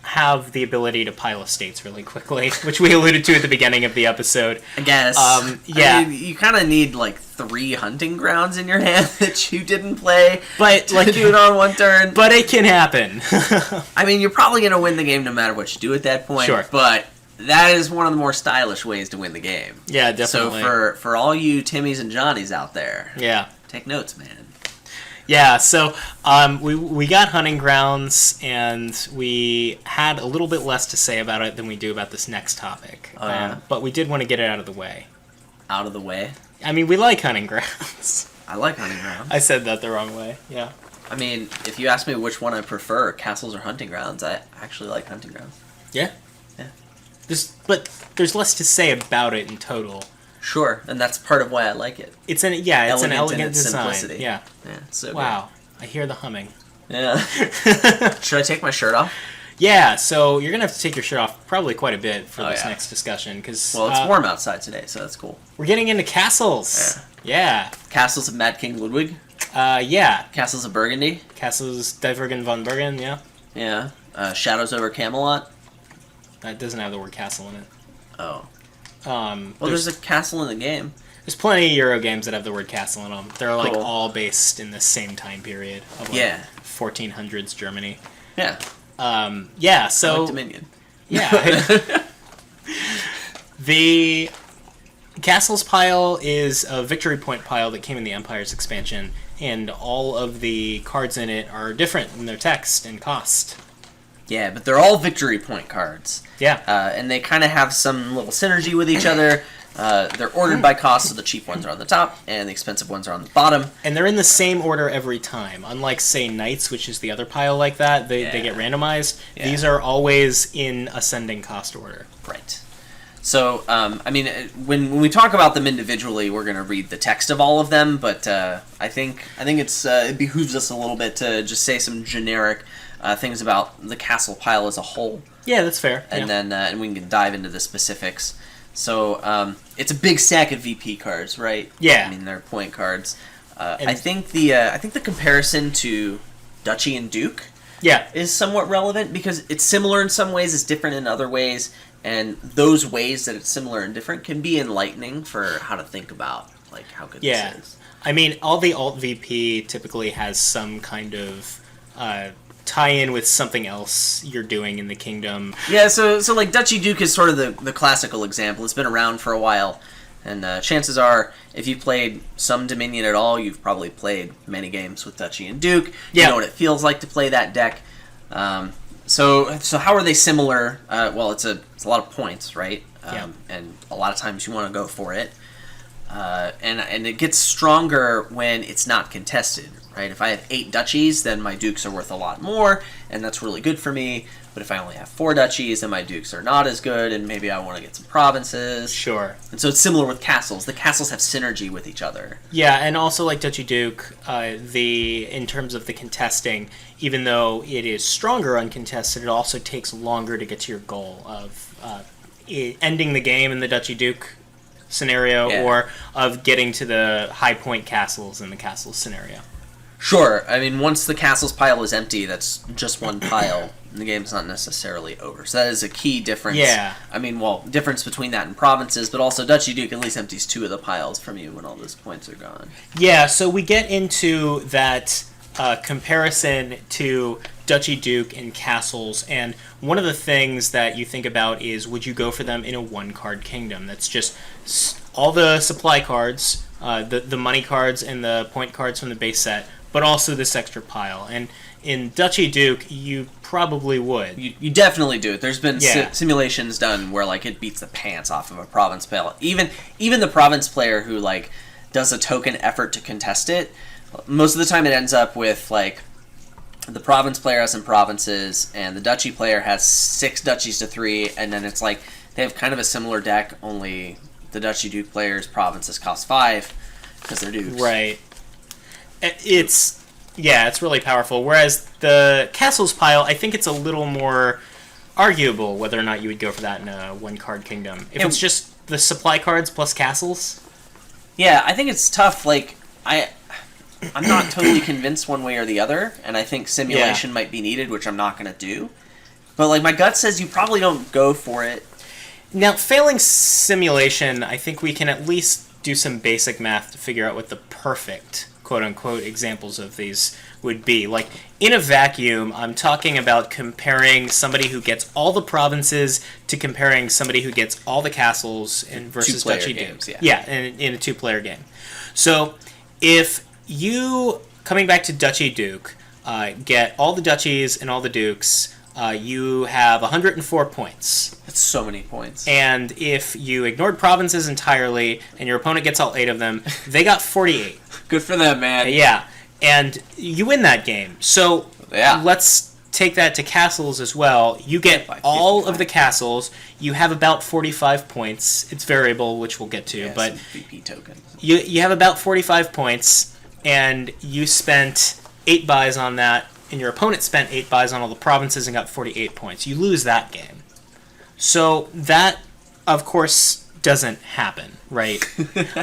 have the ability to pile estates really quickly, which we alluded to at the beginning of the episode. I guess. Yeah. I mean, you kind of need like 3 hunting grounds in your hand that you didn't play, but like do it on one turn. But it can happen. I mean, you're probably going to win the game no matter what you do at that point. Sure. But that is one of the more stylish ways to win the game. Yeah, definitely. So for all you Timmies and Johnnies out there, yeah, take notes, man. Yeah, so we got hunting grounds, and we had a little bit less to say about it than we do about this next topic. Oh, yeah? But we did want to get it out of the way. Out of the way? I mean, we like hunting grounds. I like hunting grounds. I said that the wrong way, yeah. I mean, if you ask me which one I prefer, castles or hunting grounds, I actually like hunting grounds. Yeah? Yeah. But there's less to say about it in total. Sure, and that's part of why I like it. It's an elegant design. Simplicity. Yeah. Yeah. So wow. Good. I hear the humming. Yeah. Should I take my shirt off? Yeah. So you're gonna have to take your shirt off probably quite a bit for this yeah. next discussion because it's warm outside today, so that's cool. We're getting into castles. Yeah. Castles of Mad King Ludwig. Yeah. Castles of Burgundy. Castles Divergen von Bergen. Yeah. Yeah. Shadows over Camelot. That doesn't have the word castle in it. Oh. Well, there's a castle in the game. There's plenty of Euro games that have the word castle in them. They're like Cool. all based in the same time period of 1400s Germany. Yeah. Yeah, so I like Dominion. Yeah. The Castles pile is a victory point pile that came in the Empire's expansion, and all of the cards in it are different in their text and cost. Yeah, but they're all victory point cards. Yeah. And they kind of have some little synergy with each other. They're ordered by cost, so the cheap ones are on the top, and the expensive ones are on the bottom. And they're in the same order every time. Unlike, say, Knights, which is the other pile like that, they get randomized. Yeah. These are always in ascending cost order. Right. So, I mean, when we talk about them individually, we're going to read the text of all of them, but I think it behooves us a little bit to just say some generic things about the castle pile as a whole. Yeah, that's fair. And then and we can dive into the specifics. So it's a big stack of VP cards, right? Yeah. I mean, they're point cards. I think the comparison to Duchy and Duke is somewhat relevant because it's similar in some ways, it's different in other ways, and those ways that it's similar and different can be enlightening for how to think about like how good this is. I mean, all the alt VP typically has some kind of tie-in with something else you're doing in the kingdom. Yeah, so like Duchy Duke is sort of the classical example. It's been around for a while, and chances are, if you've played some Dominion at all, you've probably played many games with Duchy and Duke. You know what it feels like to play that deck. So how are they similar? Well, it's a lot of points, right? And a lot of times you want to go for it. And it gets stronger when it's not contested, right? If I have 8 duchies, then my dukes are worth a lot more, and that's really good for me. But if I only have 4 duchies, then my dukes are not as good, and maybe I want to get some provinces. Sure. And so it's similar with castles. The castles have synergy with each other. Yeah, and also like Duchy Duke, in terms of the contesting, even though it is stronger uncontested, it also takes longer to get to your goal of ending the game in the Duchy Duke scenario or of getting to the high point castles in the castles scenario. Sure. I mean, once the castle's pile is empty, that's just one pile. And the game's not necessarily over. So that is a key difference. Yeah. I mean, difference between that and provinces, but also Duchy Duke at least empties 2 of the piles from you when all those points are gone. Yeah, so we get into that comparison to Duchy Duke and castles, and one of the things that you think about is, would you go for them in a one-card kingdom? That's just all the supply cards, the money cards and the point cards from the base set, but also this extra pile. And in Duchy Duke, you probably would. You definitely do it. There's been simulations done where like it beats the pants off of a province player. Even the province player who like does a token effort to contest it, most of the time it ends up with like the province player has some provinces and the duchy player has 6 duchies to 3, and then it's like they have kind of a similar deck, only the Duchy Duke players' provinces cost 5 because they're dukes. Right. It's really powerful. Whereas the castles pile, I think it's a little more arguable whether or not you would go for that in a one-card kingdom. If it's just the supply cards plus castles. Yeah, I think it's tough. Like I'm not totally convinced one way or the other, and I think simulation might be needed, which I'm not going to do. But like my gut says, you probably don't go for it. Now, failing simulation, I think we can at least do some basic math to figure out what the perfect, quote-unquote, examples of these would be. Like, in a vacuum, I'm talking about comparing somebody who gets all the provinces to comparing somebody who gets all the castles versus Duchy games, Duke. Yeah, in a two-player game. So, if you, coming back to Duchy Duke, get all the duchies and all the dukes, you have 104 points. That's so many points. And if you ignored provinces entirely and your opponent gets all 8 of them, they got 48. Good for them, man. Yeah. And you win that game. So let's take that to castles as well. You get all of the castles. You have about 45 points. It's variable, which we'll get to. But VP tokens. You have about 45 points, and you spent 8 buys on that. And your opponent spent 8 buys on all the provinces and got 48 points. You lose that game. So that, of course, doesn't happen, right?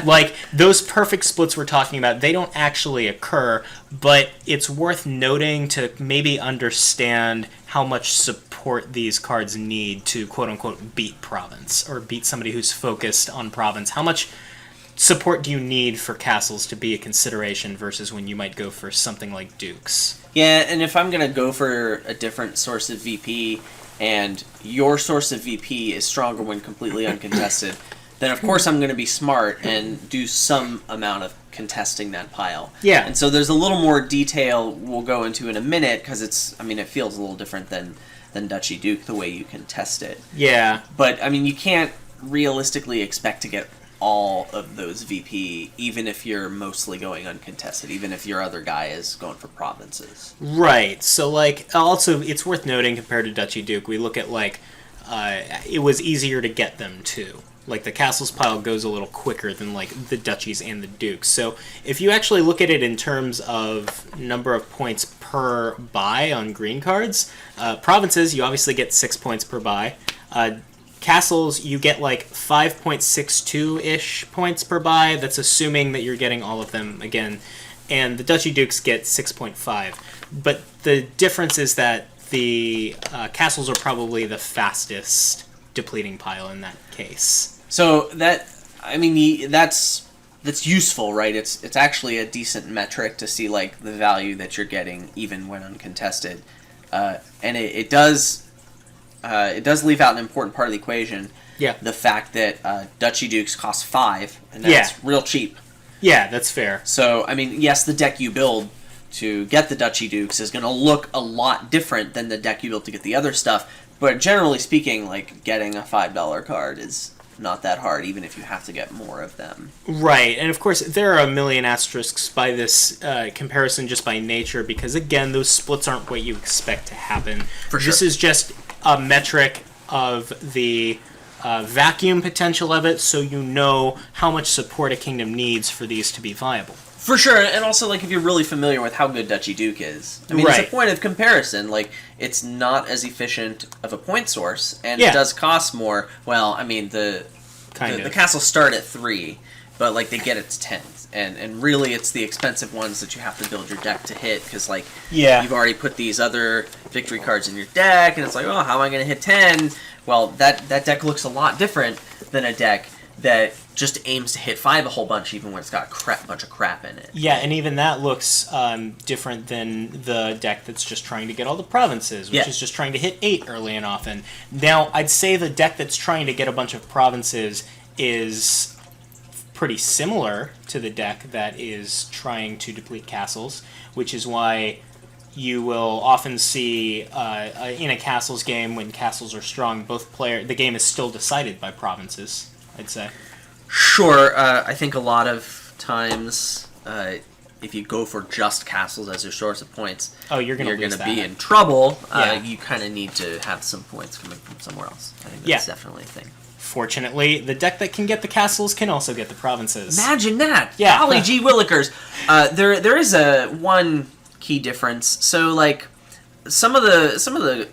Like, those perfect splits we're talking about, they don't actually occur, but it's worth noting to maybe understand how much support these cards need to, quote-unquote, beat province, or beat somebody who's focused on province. How much support do you need for castles to be a consideration versus when you might go for something like dukes? Yeah, and if I'm going to go for a different source of VP, and your source of VP is stronger when completely uncontested, then of course I'm going to be smart and do some amount of contesting that pile. Yeah. And so there's a little more detail we'll go into in a minute, because it feels a little different than Duchy Duke, the way you contest it. Yeah. But, you can't realistically expect to get all of those VP, even if you're mostly going uncontested, even if your other guy is going for provinces. Right. So, also, it's worth noting, compared to Duchy Duke, we look at, it was easier to get them, too. Like, the castles pile goes a little quicker than, the duchies and the dukes. So, if you actually look at it in terms of number of points per buy on green cards, provinces, you obviously get 6 points per buy. Castles, you get 5.62-ish points per buy. That's assuming that you're getting all of them again. And the Duchy Dukes get 6.5. But the difference is that the castles are probably the fastest depleting pile in that case. So that's useful, right? It's actually a decent metric to see the value that you're getting even when uncontested. And it does leave out an important part of the equation. Yeah. The fact that Duchy Dukes cost 5, and that's real cheap. Yeah, that's fair. So, yes, the deck you build to get the Duchy Dukes is going to look a lot different than the deck you built to get the other stuff, but generally speaking, getting a $5 card is not that hard, even if you have to get more of them. Right, and of course, there are a million asterisks by this comparison just by nature, because, again, those splits aren't what you expect to happen. For sure. This is just a metric of the vacuum potential of it, so you know how much support a kingdom needs for these to be viable. For sure, and also if you're really familiar with how good Duchy Duke is. Right. It's a point of comparison. It's not as efficient of a point source, and it does cost more. Well, the castles start at 3, but they get it to 10. And really, it's the expensive ones that you have to build your deck to hit, because you've already put these other victory cards in your deck, and it's how am I going to hit 10? Well, that deck looks a lot different than a deck that just aims to hit 5 a whole bunch, even when it's got a bunch of crap in it. Yeah, and even that looks different than the deck that's just trying to get all the provinces, which is just trying to hit 8 early and often. Now, I'd say the deck that's trying to get a bunch of provinces is pretty similar to the deck that is trying to deplete castles, which is why you will often see in a castles game, when castles are strong, the game is still decided by provinces, I'd say. Sure, I think a lot of times if you go for just castles as your source of points, you're going to be in trouble. You kind of need to have some points coming from somewhere else. I think that's definitely a thing. Fortunately, the deck that can get the castles can also get the provinces. Imagine that! Yeah. Golly gee willikers! There is one key difference. So, some of the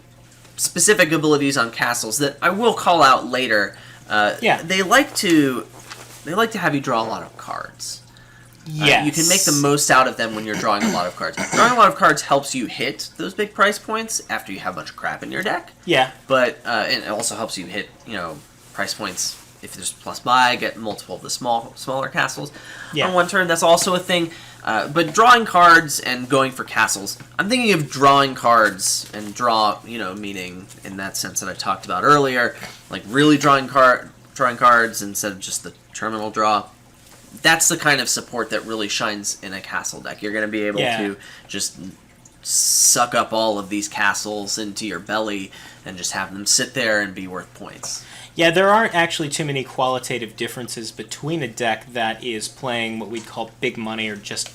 specific abilities on castles that I will call out later. They like to have you draw a lot of cards. Yes. You can make the most out of them when you're drawing a lot of cards. Drawing a lot of cards helps you hit those big price points after you have a bunch of crap in your deck. Yeah. But and it also helps you hit, price points if there's plus buy, get multiple of the smaller castles. Yeah. On one turn, that's also a thing. But drawing cards and going for castles, I'm thinking of drawing cards and meaning in that sense that I talked about earlier, like really drawing cards instead of just the terminal draw. That's the kind of support that really shines in a castle deck. You're going to be able to just suck up all of these castles into your belly and just have them sit there and be worth points. Yeah, there aren't actually too many qualitative differences between a deck that is playing what we'd call big money or just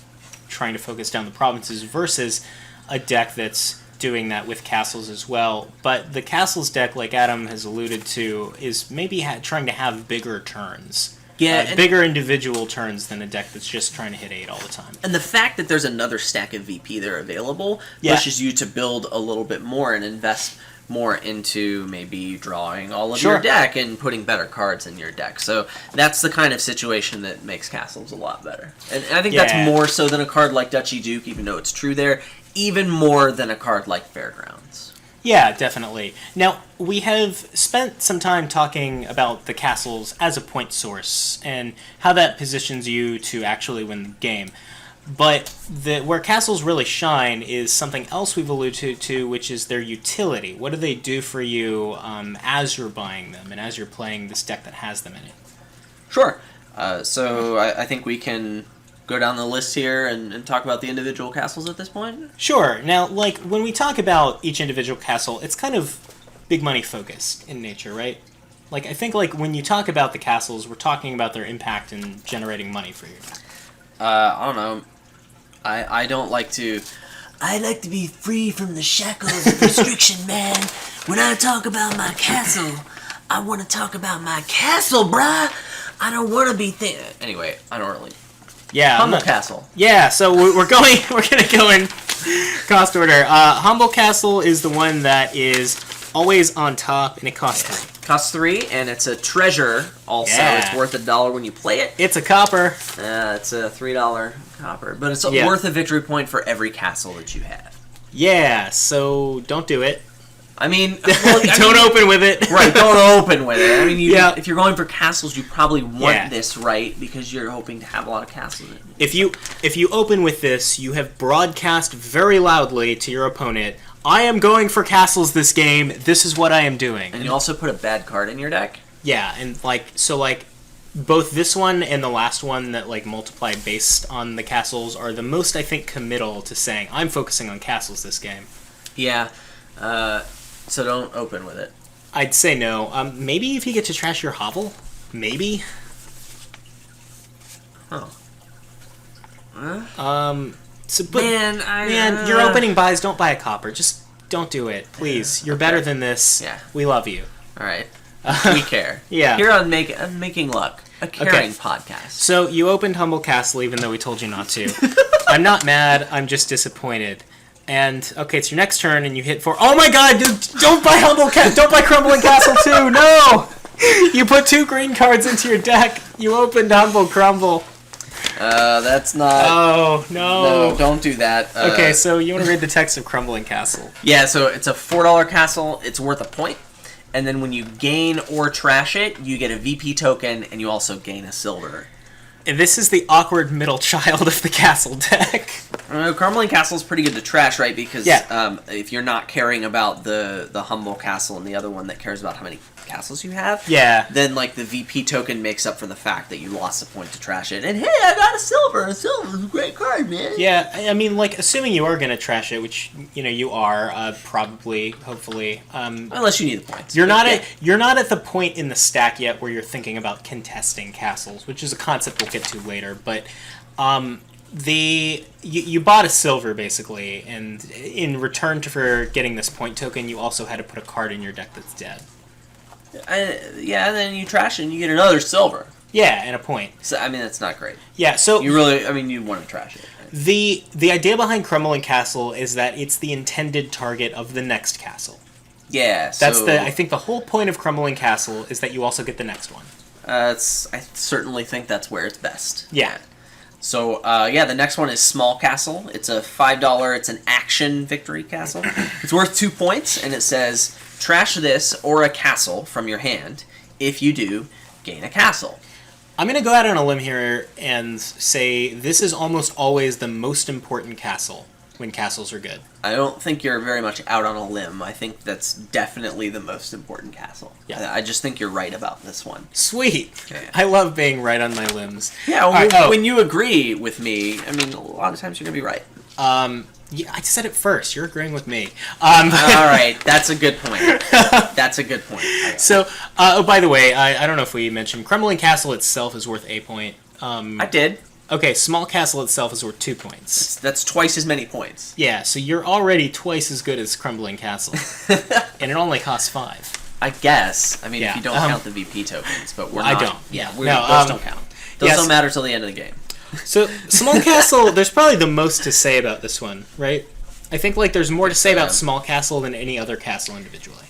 trying to focus down the provinces versus a deck that's doing that with castles as well. But the castles deck, like Adam has alluded to, is maybe trying to have bigger turns. Yeah, bigger individual turns than a deck that's just trying to hit 8 all the time. And the fact that there's another stack of VP there available pushes you to build a little bit more and invest more into maybe drawing all of your deck and putting better cards in your deck. So that's the kind of situation that makes castles a lot better. And I think that's more so than a card like Duchy Duke, even though it's true there, even more than a card like Fairgrounds. Yeah, definitely. Now, we have spent some time talking about the castles as a point source and how that positions you to actually win the game. But where castles really shine is something else we've alluded to, which is their utility. What do they do for you as you're buying them and as you're playing this deck that has them in it? Sure. So I think we can go down the list here and talk about the individual castles at this point? Sure. Now, when we talk about each individual castle, it's kind of big money focused in nature, right? I think when you talk about the castles, we're talking about their impact in generating money for you. I don't know. I don't like to... I like to be free from the shackles of restriction, man. When I talk about my castle, I want to talk about my castle, bruh. I don't want to be... Anyway, I don't really... Yeah, Humble Castle. Yeah, so we're going to go in cost order. Humble Castle is the one that is always on top, and it costs 3. Costs 3, and it's a treasure. Also, it's worth $1 when you play it. It's a copper. It's a $3 copper, but it's worth a victory point for every castle that you have. Yeah, so don't do it. I mean, don't open with it. Right, don't open with it. I mean, if you're going for castles, you probably want this, right? Because you're hoping to have a lot of castles. If you open with this, you have broadcast very loudly to your opponent, I am going for castles this game. This is what I am doing. And you also put a bad card in your deck? Yeah, and both this one and the last one that multiply based on the castles are the most, I think, committal to saying, I'm focusing on castles this game. Yeah, so don't open with it. I'd say no. Maybe if you get to trash your hovel? Maybe? Oh. Man, your opening buys, don't buy a copper. Just don't do it, please. You're better than this. Yeah. We love you. All right. We care. Yeah. Here on Making Luck, a caring podcast. So you opened Humble Castle even though we told you not to. I'm not mad. I'm just disappointed. And it's your next turn, and you hit 4. Oh my God! Dude, don't buy don't buy Crumbling Castle 2. No, you put 2 green cards into your deck. You opened Humble Crumble. That's not... Oh, no. No, don't do that. Okay, so you want to read the text of Crumbling Castle. Yeah, so it's a $4 castle. It's worth a point. And then when you gain or trash it, you get a VP token, and you also gain a silver. And this is the awkward middle child of the castle deck. Crumbling Castle is pretty good to trash, right? Because if you're not caring about the Humble Castle and the other one that cares about how many castles you have, then the VP token makes up for the fact that you lost a point to trash it. And hey, I got a silver. A silver's a great card, man. Yeah, I mean, assuming you are going to trash it, which you are probably, hopefully. Unless you need the points. You're not at the point in the stack yet where you're thinking about contesting castles, which is a concept we'll get to later. But you bought a silver basically, and in return for getting this point token, you also had to put a card in your deck that's dead. And then you trash it and you get another silver. Yeah, and a point. So I mean, that's not great. Yeah, so you want to trash it. Right? The idea behind Crumbling Castle is that it's the intended target of the next castle. Yeah, I think the whole point of Crumbling Castle is that you also get the next one. I certainly think that's where it's best. Yeah. So, the next one is Small Castle. It's a $5, it's an action victory castle. It's worth 2 points, and it says, trash this or a castle from your hand. If you do, gain a castle. I'm going to go out on a limb here and say this is almost always the most important castle when castles are good. I don't think you're very much out on a limb. I think that's definitely the most important castle. Yeah. I just think you're right about this one. Sweet. Okay. I love being right on my limbs. Yeah, when you agree with me, I mean, a lot of times you're going to be right. Yeah, I said it first. You're agreeing with me. All right, that's a good point. That's a good point. Okay. So, by the way, I don't know if we mentioned, Crumbling Castle itself is worth a point. I did. Okay, Small Castle itself is worth 2 points. That's twice as many points. Yeah, so you're already twice as good as Crumbling Castle. And it only costs 5. I guess. I mean, Yeah, if you don't count the VP tokens, but we're not. I don't. Yeah, those don't count. Those don't matter till the end of the game. So, Small Castle, there's probably the most to say about this one, right? I think there's more to say about Small Castle than any other castle individually.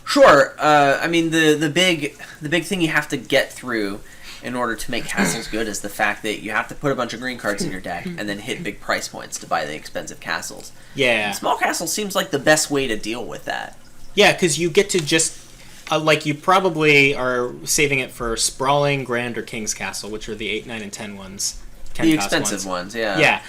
Sure. I mean, the big thing you have to get through in order to make castles good is the fact that you have to put a bunch of green cards in your deck and then hit big price points to buy the expensive castles. Yeah. And Small Castle seems like the best way to deal with that. Yeah, because you get to just... you probably are saving it for Sprawling, Grand, or King's Castle, which are the 8, 9, and 10 ones. 10 The expensive ones, yeah. Yeah.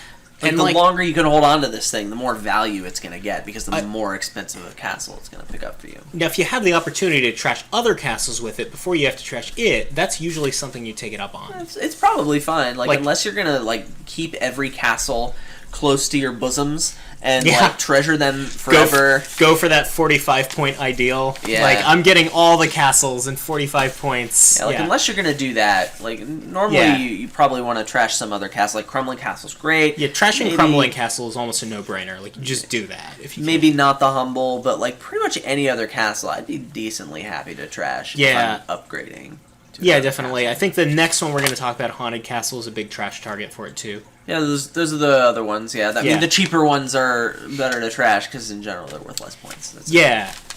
And the longer you can hold on to this thing, the more value it's going to get, because the more expensive a castle it's going to pick up for you. Now, if you have the opportunity to trash other castles with it before you have to trash it, that's usually something you take it up on. It's probably fine. Unless you're going to keep every castle close to your bosoms and treasure them forever. Go for that 45-point ideal. Yeah. I'm getting all the castles and 45 points. Yeah, unless you're going to do that, normally you probably want to trash some other castle. Like Crumbling Castle's great. Yeah, trashing Crumbling Castle is almost a no-brainer. You just do that. If you maybe not the Humble, but pretty much any other castle, I'd be decently happy to trash if I'm upgrading. Yeah, definitely. I think the next one we're going to talk about, Haunted Castle, is a big trash target for it, too. Yeah, those are the other ones, I mean, the cheaper ones are better to trash, because in general they're worth less points.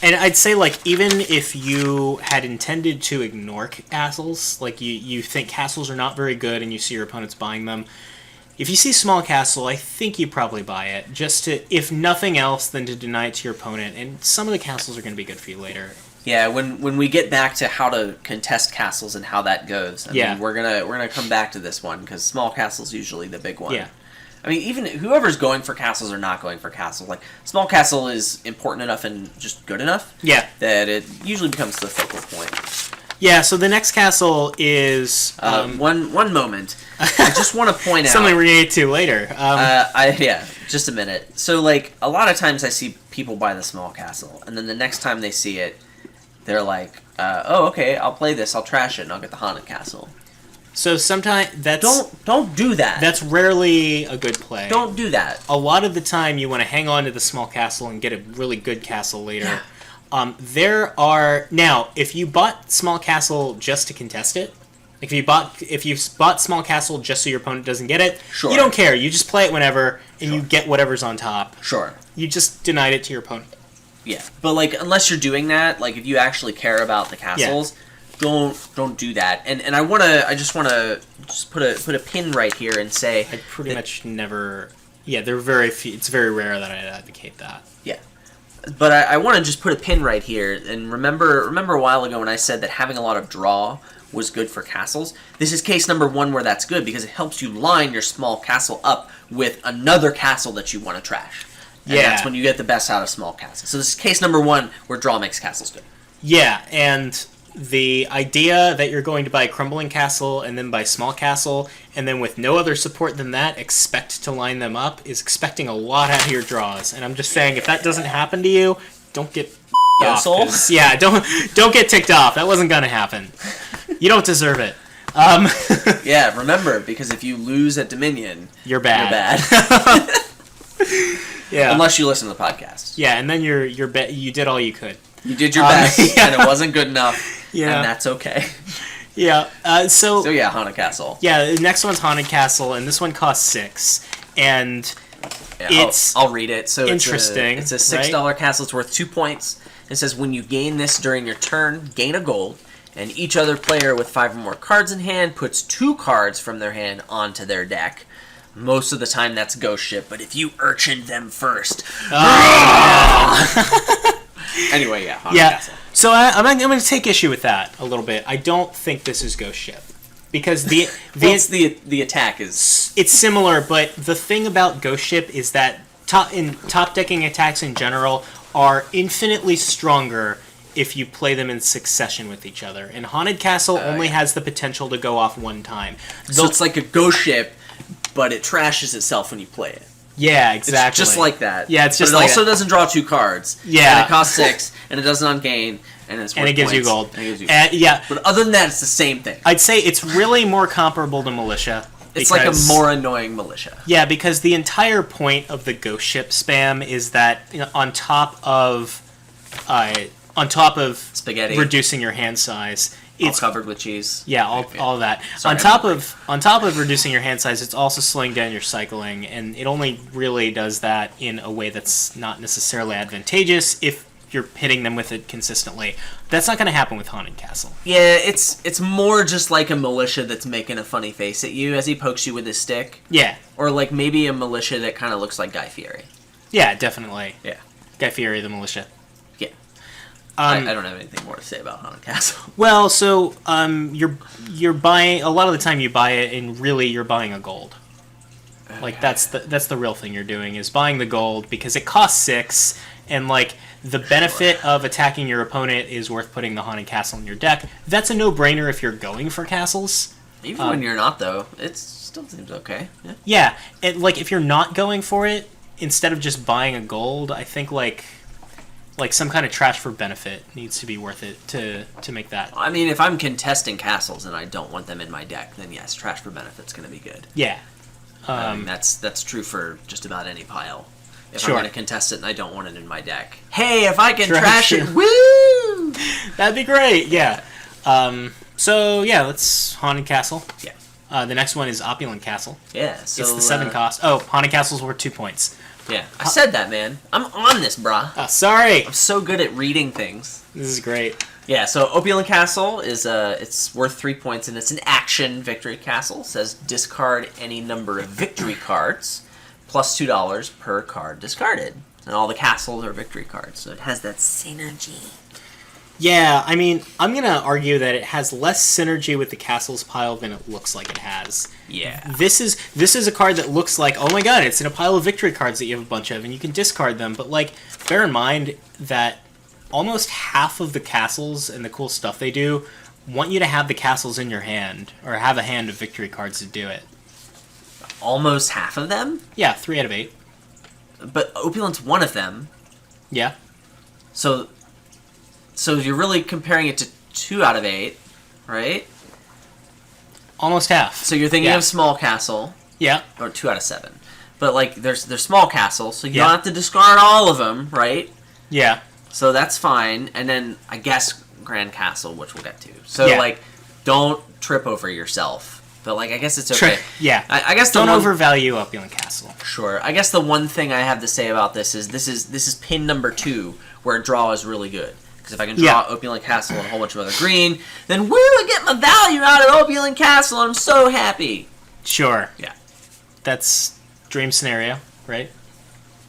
And I'd say, even if you had intended to ignore castles, you think castles are not very good and you see your opponents buying them, if you see Small Castle, I think you probably buy it, just to, if nothing else, than to deny it to your opponent, and some of the castles are going to be good for you later. Yeah, when we get back to how to contest castles and how that goes, I mean, we're gonna come back to this one, because Small Castle's usually the big one. Yeah. I mean, even whoever's going for castles or not going for castles, Small Castle is important enough and just good enough that it usually becomes the focal point. Yeah, so the next castle is... one moment. I just want to point out... Something we're going to get to later. Just a minute. So, a lot of times I see people buy the Small Castle, and then the next time they see it, they're like, oh, okay, I'll play this, I'll trash it, and I'll get the Haunted Castle. So sometimes that's... Don't do that. That's rarely a good play. Don't do that. A lot of the time you want to hang on to the Small Castle and get a really good castle later. There are... Now, if you bought Small Castle just to contest it, if you bought Small Castle just so your opponent doesn't get it, you don't care. You just play it whenever, and you get whatever's on top. Sure. You just denied it to your opponent. Yeah, but unless you're doing that, if you actually care about the castles, don't do that. And I just wanna put a pin right here and say I pretty much never. Yeah, they're very few. It's very rare that I advocate that. Yeah, but I want to just put a pin right here and remember a while ago when I said that having a lot of draw was good for castles. This is case number 1 where that's good, because it helps you line your Small Castle up with another castle that you want to trash. And that's when you get the best out of Small Castle. So this is case number 1 where draw makes castles good. Yeah, and the idea that you're going to buy Crumbling Castle and then buy Small Castle, and then with no other support than that, expect to line them up, is expecting a lot out of your draws. And I'm just saying, if that doesn't happen to you, don't get off. Yeah, don't get ticked off. That wasn't going to happen. You don't deserve it. Yeah, remember, because if you lose at Dominion, you're bad. Yeah. Unless you listen to the podcast. Yeah, and then you did all you could. You did your best, and it wasn't good enough, and that's okay. Yeah. So yeah, Haunted Castle. Yeah, the next one's Haunted Castle, and this one costs 6, and it's I'll read it. So interesting. It's a $6 castle. It's worth 2 points. It says when you gain this during your turn, gain a gold, and each other player with 5 or more cards in hand puts 2 cards from their hand onto their deck. Most of the time that's Ghost Ship, but if you urchin them first... Anyway, yeah, Haunted Castle. So I'm going to take issue with that a little bit. I don't think this is Ghost Ship. Because the attack is... It's similar, but the thing about Ghost Ship is that top decking attacks in general are infinitely stronger if you play them in succession with each other. And Haunted Castle only has the potential to go off one time. So it's like a Ghost Ship, but it trashes itself when you play it. Yeah, exactly. It's just like that. Yeah, it's just but it like also that. Doesn't draw 2 cards. Yeah. And it costs 6, and it doesn't on gain, and it's worth and it gives points, you gold. And it gives you yeah. But other than that, it's the same thing. I'd say it's really more comparable to Militia. It's like a more annoying Militia. Yeah, because the entire point of the Ghost Ship spam is that on top of spaghetti, reducing your hand size, it's all covered with cheese. Yeah, all of that. Sorry, on top of reducing your hand size, it's also slowing down your cycling, and it only really does that in a way that's not necessarily advantageous if you're hitting them with it consistently. That's not going to happen with Haunted Castle. Yeah, it's more just like a Militia that's making a funny face at you as he pokes you with his stick. Yeah. Or like maybe a Militia that kind of looks like Guy Fieri. Yeah, definitely. Yeah. Guy Fieri, the Militia. Yeah. I don't have anything more to say about Haunted Castle. Well, so you're buying a lot of the time you buy it, and really you're buying a gold. Like that's the real thing you're doing is buying the gold because it costs 6, and like the benefit of attacking your opponent is worth putting the Haunted Castle in your deck. That's a no-brainer if you're going for castles. Even when you're not, though, it still seems okay. Yeah, like if you're not going for it, instead of just buying a gold, I think like some kind of trash for benefit needs to be worth it to make that. I mean, if I'm contesting castles and I don't want them in my deck, then yes, trash for benefit's going to be good. Yeah. I mean, that's true for just about any pile. If I'm going to contest it and I don't want it in my deck. Hey, if I can trash it, woo! That'd be great, yeah. So, yeah, that's Haunted Castle. Yeah. The next one is Opulent Castle. Yeah, so... It's the 7 cost. Oh, Haunted Castle's worth 2 points. Yeah, I said that, man. I'm on this, brah. Sorry. I'm so good at reading things. This is great. Yeah, so Opulent Castle is it's worth 3 points, and it's an action victory castle. It says discard any number of victory cards, plus $2 per card discarded. And all the castles are victory cards, so it has that synergy. Yeah, I mean, I'm going to argue that it has less synergy with the castles pile than it looks like it has. Yeah. This is a card that looks like, oh my god, it's in a pile of victory cards that you have a bunch of, and you can discard them. But, like, bear in mind that almost half of the castles and the cool stuff they do want you to have the castles in your hand, or have a hand of victory cards to do it. Almost half of them? Yeah, 3 out of 8. But Opulent's one of them. Yeah. So you're really comparing it to 2 out of 8, right? Almost half. So you're thinking of Small Castle. Yeah. Or 2 out of 7. But, like, there's Small Castle, so you don't have to discard all of them, right? Yeah. So that's fine. And then, I guess, Grand Castle, which we'll get to. So, like, don't trip over yourself. But, like, I guess it's okay. Yeah. I guess don't overvalue Opulent Castle. Sure. I guess the one thing I have to say about this is pin number 2, where draw is really good. Because if I can draw Opulent Castle and a whole bunch of other green, then woo, I get my value out of Opulent Castle, and I'm so happy. Sure. Yeah. That's dream scenario, right?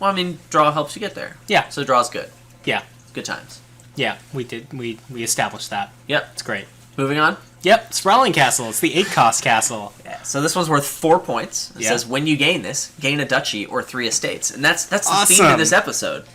Well, I mean, draw helps you get there. Yeah. So draw's good. Yeah. Good times. Yeah, we established that. Yep. It's great. Moving on. Yep, Sprawling Castle. It's the 8 cost castle. Yeah. So this one's worth 4 points. It Yeah. says when you gain this, gain a duchy or 3 estates, and that's the Awesome. theme of this episode.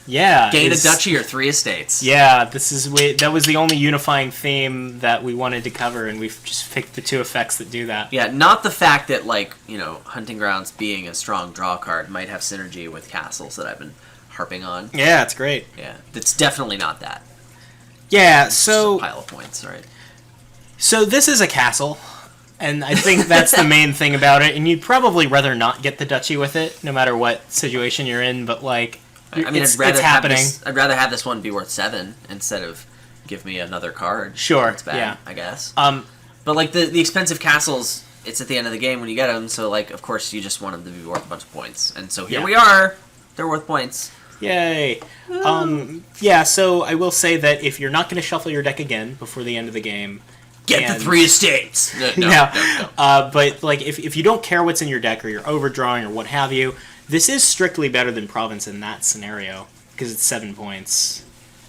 Yeah. Gain a duchy or 3 estates. Yeah, that was the only unifying theme that we wanted to cover, and we've just picked the 2 effects that do that. Yeah, not the fact that, like, you know, Hunting Grounds being a strong draw card might have synergy with castles that I've been harping on. Yeah, it's great. Yeah, it's definitely not that. Yeah, It's so just a pile of points, right? So this is a castle, and I think that's the main thing about it, and you'd probably rather not get the duchy with it, no matter what situation you're in, but, like, I mean, it's happening. I'd rather have this one be worth 7 instead of give me another card. Sure, That's bad, yeah. I guess. But, like, the expensive castles, it's at the end of the game when you get them, so, like, of course you just want them to be worth a bunch of points. And so here we are. They're worth points. Yay. Yeah, so I will say that if you're not going to shuffle your deck again before the end of the game... Get the 3 estates! No. But like, if you don't care what's in your deck, or you're overdrawing, or what have you, this is strictly better than Province in that scenario, because it's 7 points.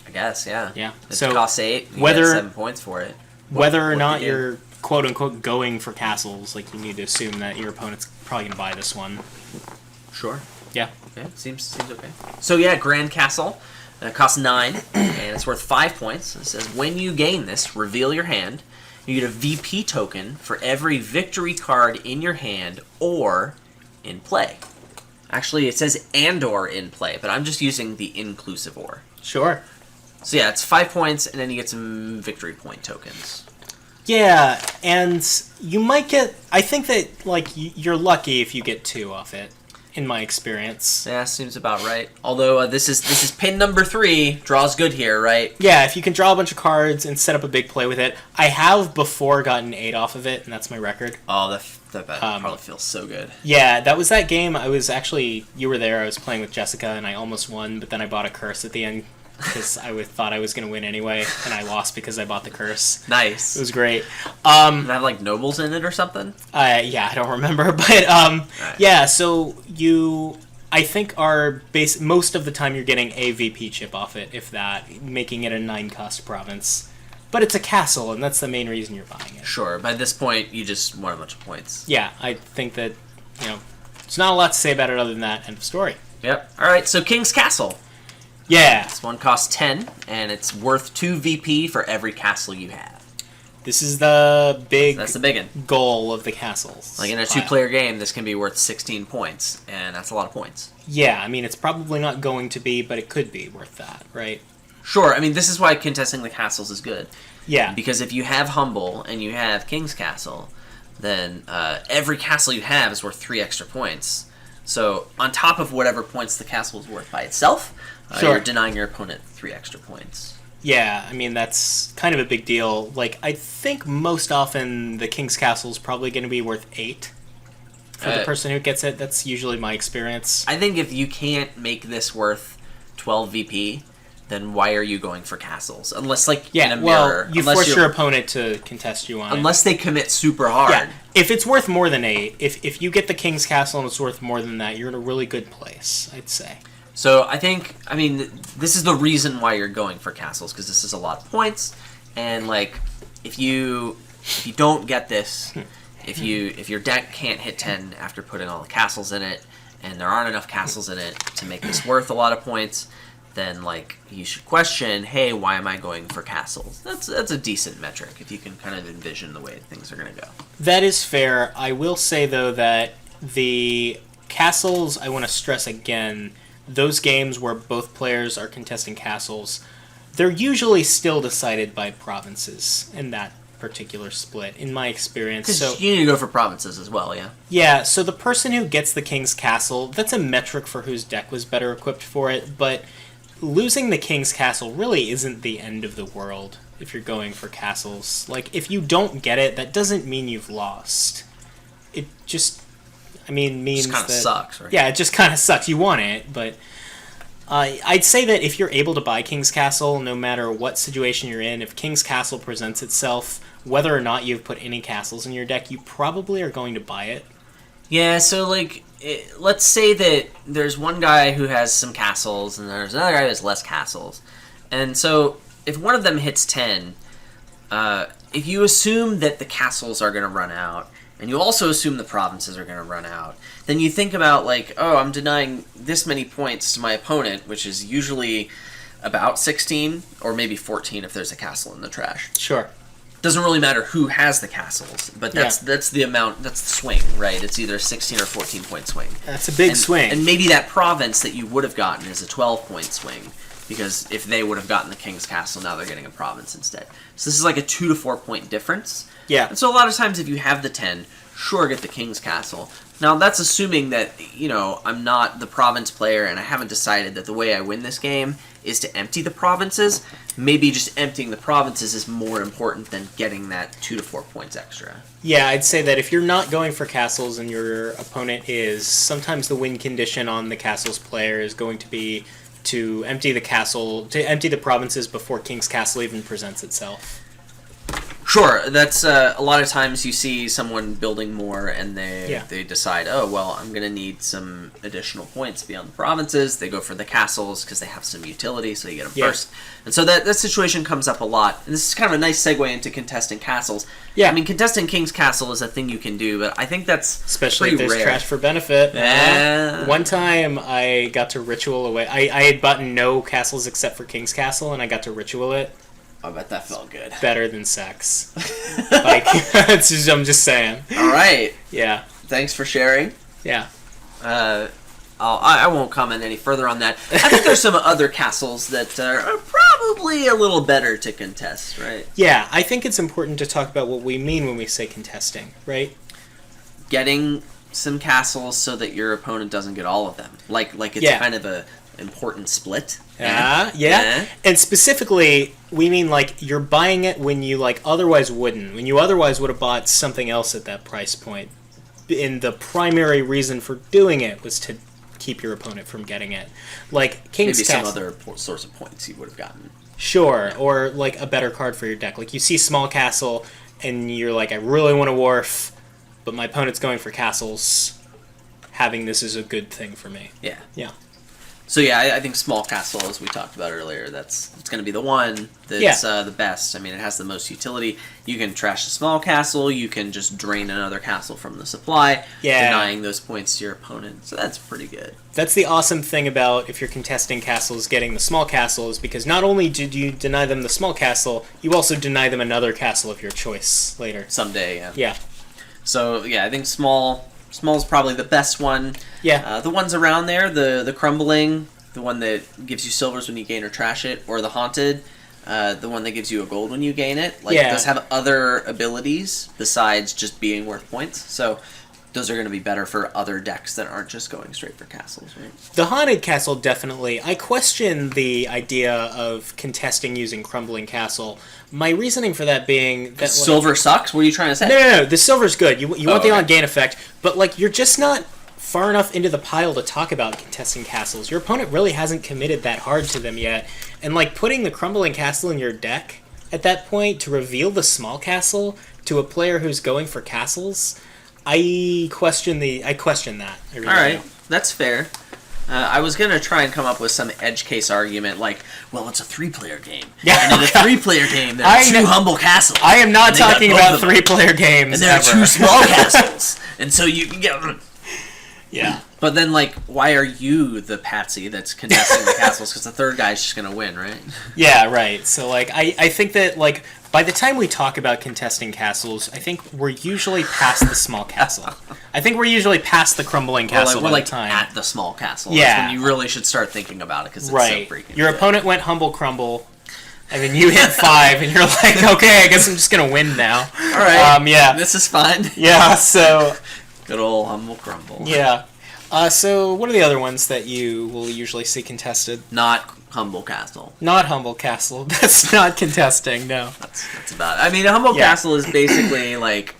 I guess, yeah. Yeah. It So costs 8, you whether- get 7 points for it. Whether or what not they do. you're quote-unquote going for castles, like, you need to assume that your opponent's probably going to buy this one. Sure. Yeah. Okay, seems okay. So yeah, Grand Castle. It costs 9, and it's worth 5 points. It says, when you gain this, reveal your hand. You get a VP token for every victory card in your hand or in play. Actually, it says and or in play, but I'm just using the inclusive or. Sure. So yeah, it's 5 points, and then you get some victory point tokens. Yeah, and you might get... I think that, like, you're lucky if you get 2 off it, in my experience. Yeah, seems about right. Although this is pin number 3. Draws good here, right? Yeah, if you can draw a bunch of cards and set up a big play with it. I have before gotten 8 off of it, and that's my record. Oh, that probably feels so good. Yeah, that was that game. I was actually... You were there. I was playing with Jessica, and I almost won, but then I bought a curse at the end because I thought I was going to win anyway, and I lost because I bought the curse. Nice. It was great. Did it have, like, nobles in it or something? Yeah, I don't remember, but Right. yeah. So you, I think, are most of the time you're getting a VP chip off it, if that, making it a 9-cost province. But it's a castle, and that's the main reason you're buying it. Sure. By this point, you just want a bunch of points. Yeah, I think that there's not a lot to say about it other than that. End of story. Yep. All right. So King's Castle. Yeah, This one costs 10, and it's worth 2 VP for every castle you have. this is the big That's the big one. goal of the castles. Like in a pile. 2-player game, this can be worth 16 points, and that's a lot of points. Yeah, I mean, it's probably not going to be, but it could be worth that, right? Sure. I mean, this is why contesting the castles is good. Yeah. Because if you have Humble and you have King's Castle, then every castle you have is worth 3 extra points. So on top of whatever points the castle is worth by itself, Sure. you're denying your opponent 3 extra points. Yeah, I mean, that's kind of a big deal. Like, I think most often the King's Castle is probably going to be worth 8 for the person who gets it. That's usually my experience. I think if you can't make this worth 12 VP, then why are you going for castles? Unless, like, in a mirror. You force your opponent to contest you on it. Unless they commit super hard. Yeah, if it's worth more than 8, if you get the King's Castle and it's worth more than that, you're in a really good place, I'd say. So I mean, this is the reason why you're going for castles, because this is a lot of points, and like, if you don't get this, if your deck can't hit 10 after putting all the castles in it, and there aren't enough castles in it to make this worth a lot of points, then like you should question, hey, why am I going for castles? That's a decent metric if you can kind of envision the way things are going to go. That is fair. I will say though that the castles, I want to stress again, those games where both players are contesting castles, they're usually still decided by provinces in that particular split, in my experience. Because So you need to go for provinces as well, yeah. yeah, so the person who gets the King's Castle, that's a metric for whose deck was better equipped for it, but losing the King's Castle really isn't the end of the world if you're going for castles. Like, if you don't get it, that doesn't mean you've lost. It just... means Just kind of that, sucks, right? Yeah, it just kind of sucks. You want it, but I'd say that if you're able to buy King's Castle, no matter what situation you're in, if King's Castle presents itself, whether or not you've put any castles in your deck, you probably are going to buy it. Yeah, so like, let's say that there's one guy who has some castles, and there's another guy who has less castles. And so, if one of them hits 10, if you assume that the castles are going to run out, and you also assume the provinces are going to run out, then you think about, like, oh, I'm denying this many points to my opponent, which is usually about 16, or maybe 14 if there's a castle in the trash. Sure. Doesn't really matter who has the castles, but that's the amount, that's the swing, right? It's either a 16 or 14 point swing. That's a big swing. And maybe that province that you would have gotten is a 12 point swing, because if they would have gotten the King's Castle, now they're getting a province instead. So this is like a 2 to 4 point difference. Yeah. And so a lot of times if you have the 10, sure, get the King's Castle. Now that's assuming that, I'm not the province player and I haven't decided that the way I win this game is to empty the provinces. Maybe just emptying the provinces is more important than getting that 2 to 4 points extra. Yeah, I'd say that if you're not going for castles and your opponent is, sometimes the win condition on the castles player is going to be to empty the provinces before King's Castle even presents itself. Sure, that's a lot of times you see someone building more and they decide, oh, well, I'm going to need some additional points beyond the provinces. They go for the castles because they have some utility, so you get them first. And so that situation comes up a lot. And this is kind of a nice segue into contesting castles. Yeah. I mean, contesting King's Castle is a thing you can do, but I think that's especially if there's rare. trash for benefit. One time I got to ritual away. I had bought no castles except for King's Castle, and I got to ritual it. I bet that felt good. Better than sex. Like, I'm just saying. All right. Yeah. Thanks for sharing. Yeah. I won't comment any further on that. I think there's some other castles that are probably a little better to contest, right? Yeah, I think it's important to talk about what we mean when we say contesting, right? Getting some castles so that your opponent doesn't get all of them. Like it's kind of a important split. Yeah. And specifically, we mean like you're buying it when you like otherwise wouldn't. When you otherwise would have bought something else at that price point. And the primary reason for doing it was to keep your opponent from getting it. Like King's Castle. Maybe some other source of points you would have gotten. Sure, or like a better card for your deck. Like you see Small Castle and you're like, I really want to wharf, but my opponent's going for castles. Having this is a good thing for me. Yeah. Yeah. So yeah, I think Small Castle, as we talked about earlier, it's going to be the one that's the best. I mean, it has the most utility. You can trash the Small Castle. You can just drain another castle from the supply, denying those points to your opponent. So that's pretty good. That's the awesome thing about if you're contesting castles, getting the Small Castle, is because not only did you deny them the Small Castle, you also deny them another castle of your choice later. Someday, yeah. Yeah. So yeah, I think Small's probably the best one. Yeah. The ones around there, the Crumbling, the one that gives you silvers when you gain or trash it, or the Haunted, the one that gives you a gold when you gain it. Those have other abilities besides just being worth points. So those are going to be better for other decks that aren't just going straight for castles, right? The Haunted Castle, definitely. I question the idea of contesting using Crumbling Castle. My reasoning for that being that silver sucks? What are you trying to say? No. The silver's good. You want the on-gain effect, but like you're just not far enough into the pile to talk about contesting castles. Your opponent really hasn't committed that hard to them yet, and like putting the Crumbling Castle in your deck at that point to reveal the Small Castle to a player who's going for castles, I question that. I really All right, do. That's fair. I was going to try and come up with some edge case argument like, well, it's a 3-player game. Yeah. And in a 3-player game, there are 2 humble castles. I am not talking about 3-player games. And there are 2 small castles. And so you can get... Yeah. But then, like, why are you the patsy that's contesting the castles? Because the third guy's just going to win, right? Yeah, right. So, like, I think that, like, by the time we talk about contesting castles, I think we're usually past the Small Castle. I think we're usually past the Crumbling Castle we're by like the time. at the Small Castle. Yeah. That's when you really should start thinking about it, because it's so freaking Your good. opponent went Humble Crumble, and then you hit 5, and you're like, okay, I guess I'm just going to win now. All right. Yeah. This is fun. Yeah, so... Good old Humble Crumble. Yeah. So what are the other ones that you will usually see contested? Not Humble Castle. Not Humble Castle. That's not contesting, no. That's about it. I mean, a Humble Castle is basically, like,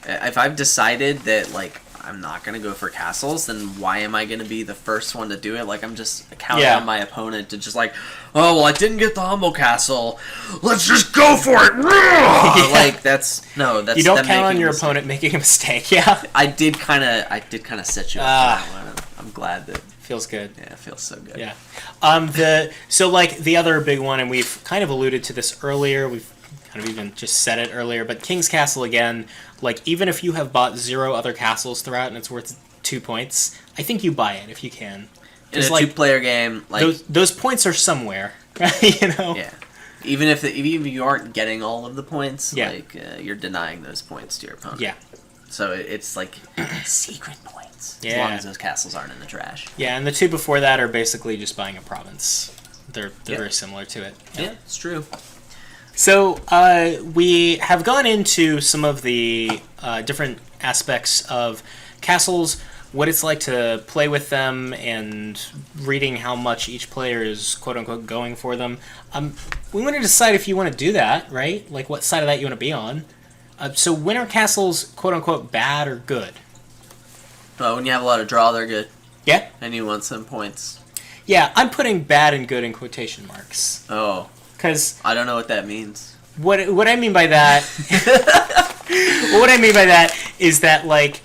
if I've decided that, like, I'm not going to go for castles, then why am I going to be the first one to do it? Like, I'm just counting on my opponent to just, like, oh, well, I didn't get the Humble Castle. Let's just go for it. Like, that's... You don't count on your opponent making a mistake, yeah? I did kind of set you up for that one. I'm glad that... Feels good. Yeah, it feels so good. Yeah. So, like, the other big one, and we've kind of alluded to this earlier, we've kind of even just said it earlier, but King's Castle, again, like, even if you have bought 0 other castles throughout and it's worth 2 points, I think you buy it if you can. In a 2-player game, like... Those points are somewhere, you know? Yeah. Even if you aren't getting all of the points, like, you're denying those points to your opponent. Yeah. So it's like secret points. Yeah. As long as those castles aren't in the trash. Yeah, and the 2 before that are basically just buying a province. They're very similar to it. Yeah, it's true. So we have gone into some of the different aspects of castles, what it's like to play with them, and reading how much each player is quote-unquote going for them. We want to decide if you want to do that, right? Like what side of that you want to be on. So when are castles quote-unquote bad or good? But when you have a lot of draw, they're good. Yeah? And you want some points. Yeah, I'm putting bad and good in quotation marks. Oh, Because I don't know what that means. what I mean by that... what I mean by that is that, like,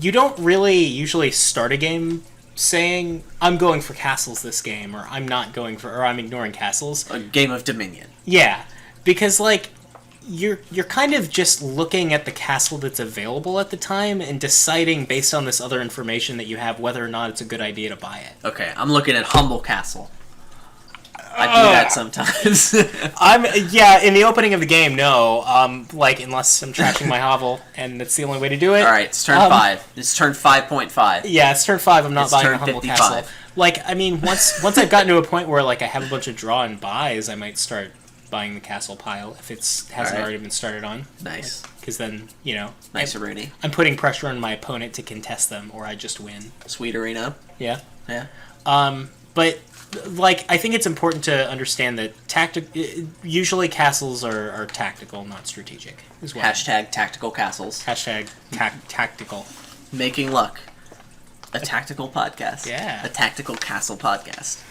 you don't really usually start a game saying, I'm going for castles this game, or I'm not going for... or I'm ignoring castles. A game of Dominion. Yeah, because, like, you're kind of just looking at the castle that's available at the time and deciding based on this other information that you have whether or not it's a good idea to buy it. Okay, I'm looking at Humble Castle. I do that sometimes. In the opening of the game, no. Like, unless I'm trashing my hovel, and that's the only way to do it. All right, it's turn 5. It's turn 5.5. Yeah, it's turn 5. I'm not It's buying turn a Humble 55. Castle. Like, I mean, once I've gotten to a point where, like, I have a bunch of draw and buys, I might start buying the castle pile if it hasn't Alright. already been started on. Nice. Because then, you know, Nice, Rudy. I'm putting pressure on my opponent to contest them, or I just win. Sweet arena. Yeah. Yeah. But, like, I think it's important to understand that usually castles are tactical, not strategic. As well. Hashtag tactical castles. Hashtag tactical. Making luck. A tactical podcast. Yeah. A tactical castle podcast.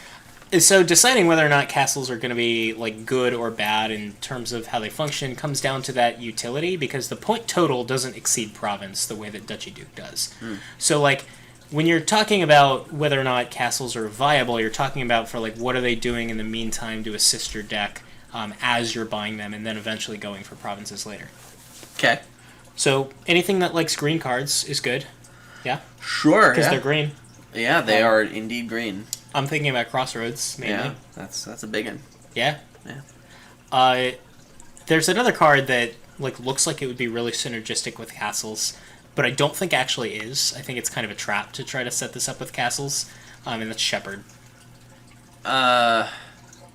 So deciding whether or not castles are going to be, like, good or bad in terms of how they function comes down to that utility, because the point total doesn't exceed province the way that Duchy Duke does. So, like, when you're talking about whether or not castles are viable, you're talking about for, like, what are they doing in the meantime to assist your deck as you're buying them, and then eventually going for provinces later. Okay. So anything that likes green cards is good. Yeah? Sure. Because Yeah. they're green. Yeah, they are indeed green. I'm thinking about Crossroads, mainly. Yeah, that's a big one. Yeah? Yeah. There's another card that, like, looks like it would be really synergistic with castles, but I don't think actually is. I think it's kind of a trap to try to set this up with castles, and that's Shepherd. Well,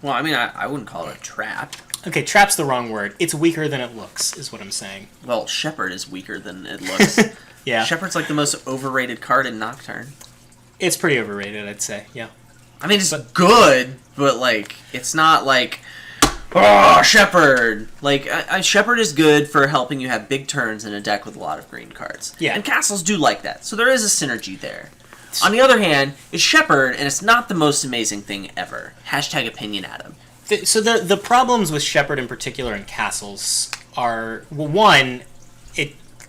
I mean, I wouldn't call it a trap. Okay, trap's the wrong word. It's weaker than it looks, is what I'm saying. Well, Shepherd is weaker than it looks. Yeah. Shepherd's like the most overrated card in Nocturne. It's pretty overrated, I'd say, yeah. I mean, it's good, but, like, it's not like, oh, Shepherd! Like, Shepherd is good for helping you have big turns in a deck with a lot of green cards. Yeah. And castles do like that, so there is a synergy there. On the other hand, it's Shepherd, and it's not the most amazing thing ever. Hashtag opinion Adam. So the problems with Shepherd in particular and castles are, well, one,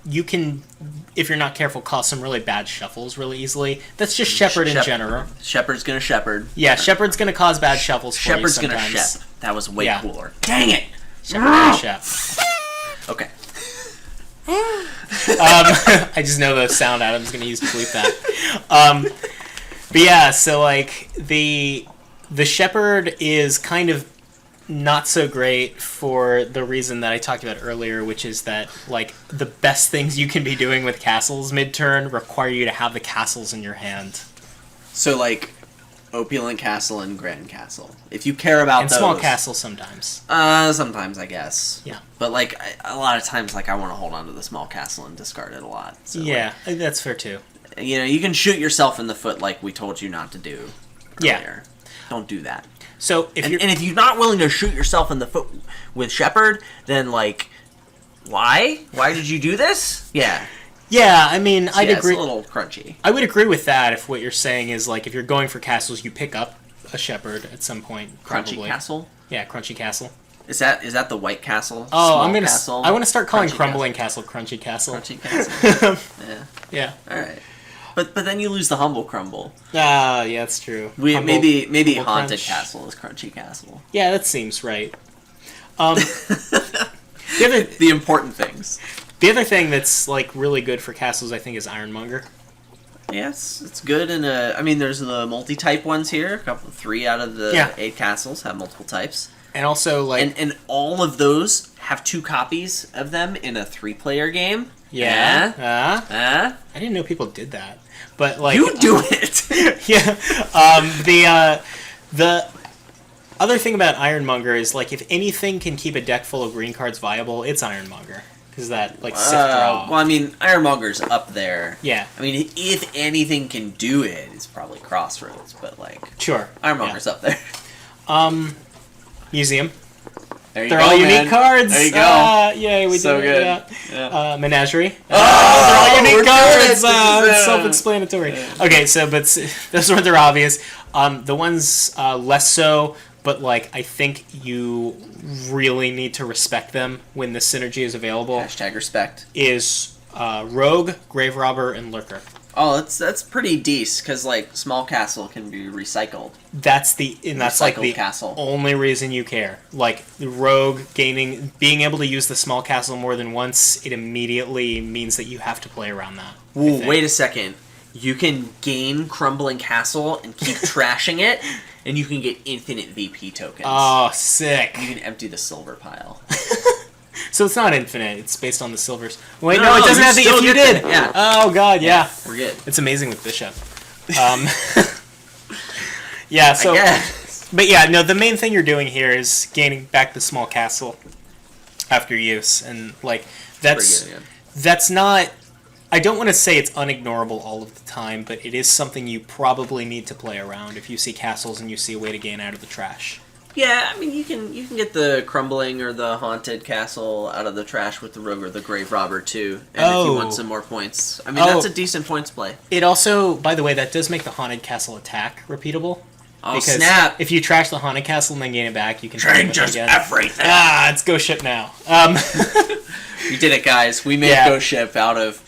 you can, if you're not careful, cause some really bad shuffles really easily. That's just Shepherd in general. Shepherd's gonna Shepherd. Yeah, Shepherd's gonna cause bad shuffles for Shepherd's you gonna sometimes. Shep. That was way Yeah. cooler. Dang it! Shepherd gonna Shep. Okay. I just know the sound Adam's gonna use to bleep that. But yeah, so, like, the Shepherd is kind of not so great for the reason that I talked about earlier, which is that, like, the best things you can be doing with castles mid-turn require you to have the castles in your hand. So, like, Opulent Castle and Grand Castle. If you care about And those... small castles sometimes. Sometimes, I guess. Yeah. But, like, a lot of times, like, I want to hold on to the small castle and discard it a lot. So, Yeah, that's fair too. like, you know, you can shoot yourself in the foot like we told you not to do earlier. Yeah. Don't do that. So if And you're... if you're not willing to shoot yourself in the foot with Shepherd, then, like, why? Why did you do this? Yeah. Yeah, I mean, I'd Yeah, agree. it's a little crunchy. I would agree with that if what you're saying is, like, if you're going for castles, you pick up a Shepherd at some point. Crunchy Probably. Castle? Yeah, Crunchy Castle. Is that the White Castle? Oh, Small I'm gonna. Castle? I want to start calling Crunchy Crumbling Castle Crunchy Castle. Crunchy Castle. Yeah. Yeah. All right. But then you lose the Humble Crumble. Ah, yeah, that's true. Humble- Maybe Humble Haunted Crunch. Castle is Crunchy Castle. Yeah, that seems right. The The important things. other thing that's, like, really good for castles, I think, is Ironmonger. Yes, it's good. And I mean, there's the multi-type ones here. 3 out of the 8 castles have multiple types. And also, like... And all of those have 2 copies of them in a 3-player game. Yeah. I didn't know people did that. But, like... You do it! Yeah. The other thing about Ironmonger is, like, if anything can keep a deck full of green cards viable, it's Ironmonger. Because that, like, sift draw. Well, I mean, Ironmonger's up there. Yeah. I mean, if anything can do it, it's probably Crossroads, but, like... Sure. Ironmonger's up there. Museum. There you They're go, all man. unique cards. There you go. Yay, we So did good. it. Yeah. Menagerie. Oh, they're all unique we're cards. good. It's self-explanatory. Okay, so but those ones are obvious. The ones less so, but like I think you really need to respect them when the synergy is available. Hashtag respect. Is Rogue, Grave Robber, and Lurker. Oh, that's pretty decent because like small castle can be recycled. That's like Recycled the castle. only reason you care. Like the Rogue being able to use the small castle more than once, it immediately means that you have to play around that. Ooh, wait a second. You can gain Crumbling Castle and keep trashing it, and you can get infinite VP tokens. Oh, sick. You can empty the silver pile. So it's not infinite. It's based on the silvers. Wait, no, it doesn't have the still if you get did. that, yeah. Oh, God, yeah. We're good. It's amazing with Bishop. Yeah, so... I guess. But yeah, no, the main thing you're doing here is gaining back the small castle after use. And, like, that's... Pretty good, That's not... I don't want to say it's unignorable all of the time, but it is something you probably need to play around if you see castles and you see a way to gain out of the trash. Yeah, I mean, you can get the Crumbling or the Haunted Castle out of the trash with the Rogue or the Grave Robber, too. And if you want some more points. I mean, that's a decent points play. It also, by the way, that does make the Haunted Castle attack repeatable. Oh, because snap! if you trash the Haunted Castle and then gain it back, you can Changes everything! Ah, it's Ghost Ship now. We did it, guys. We made Yeah. Ghost Ship out of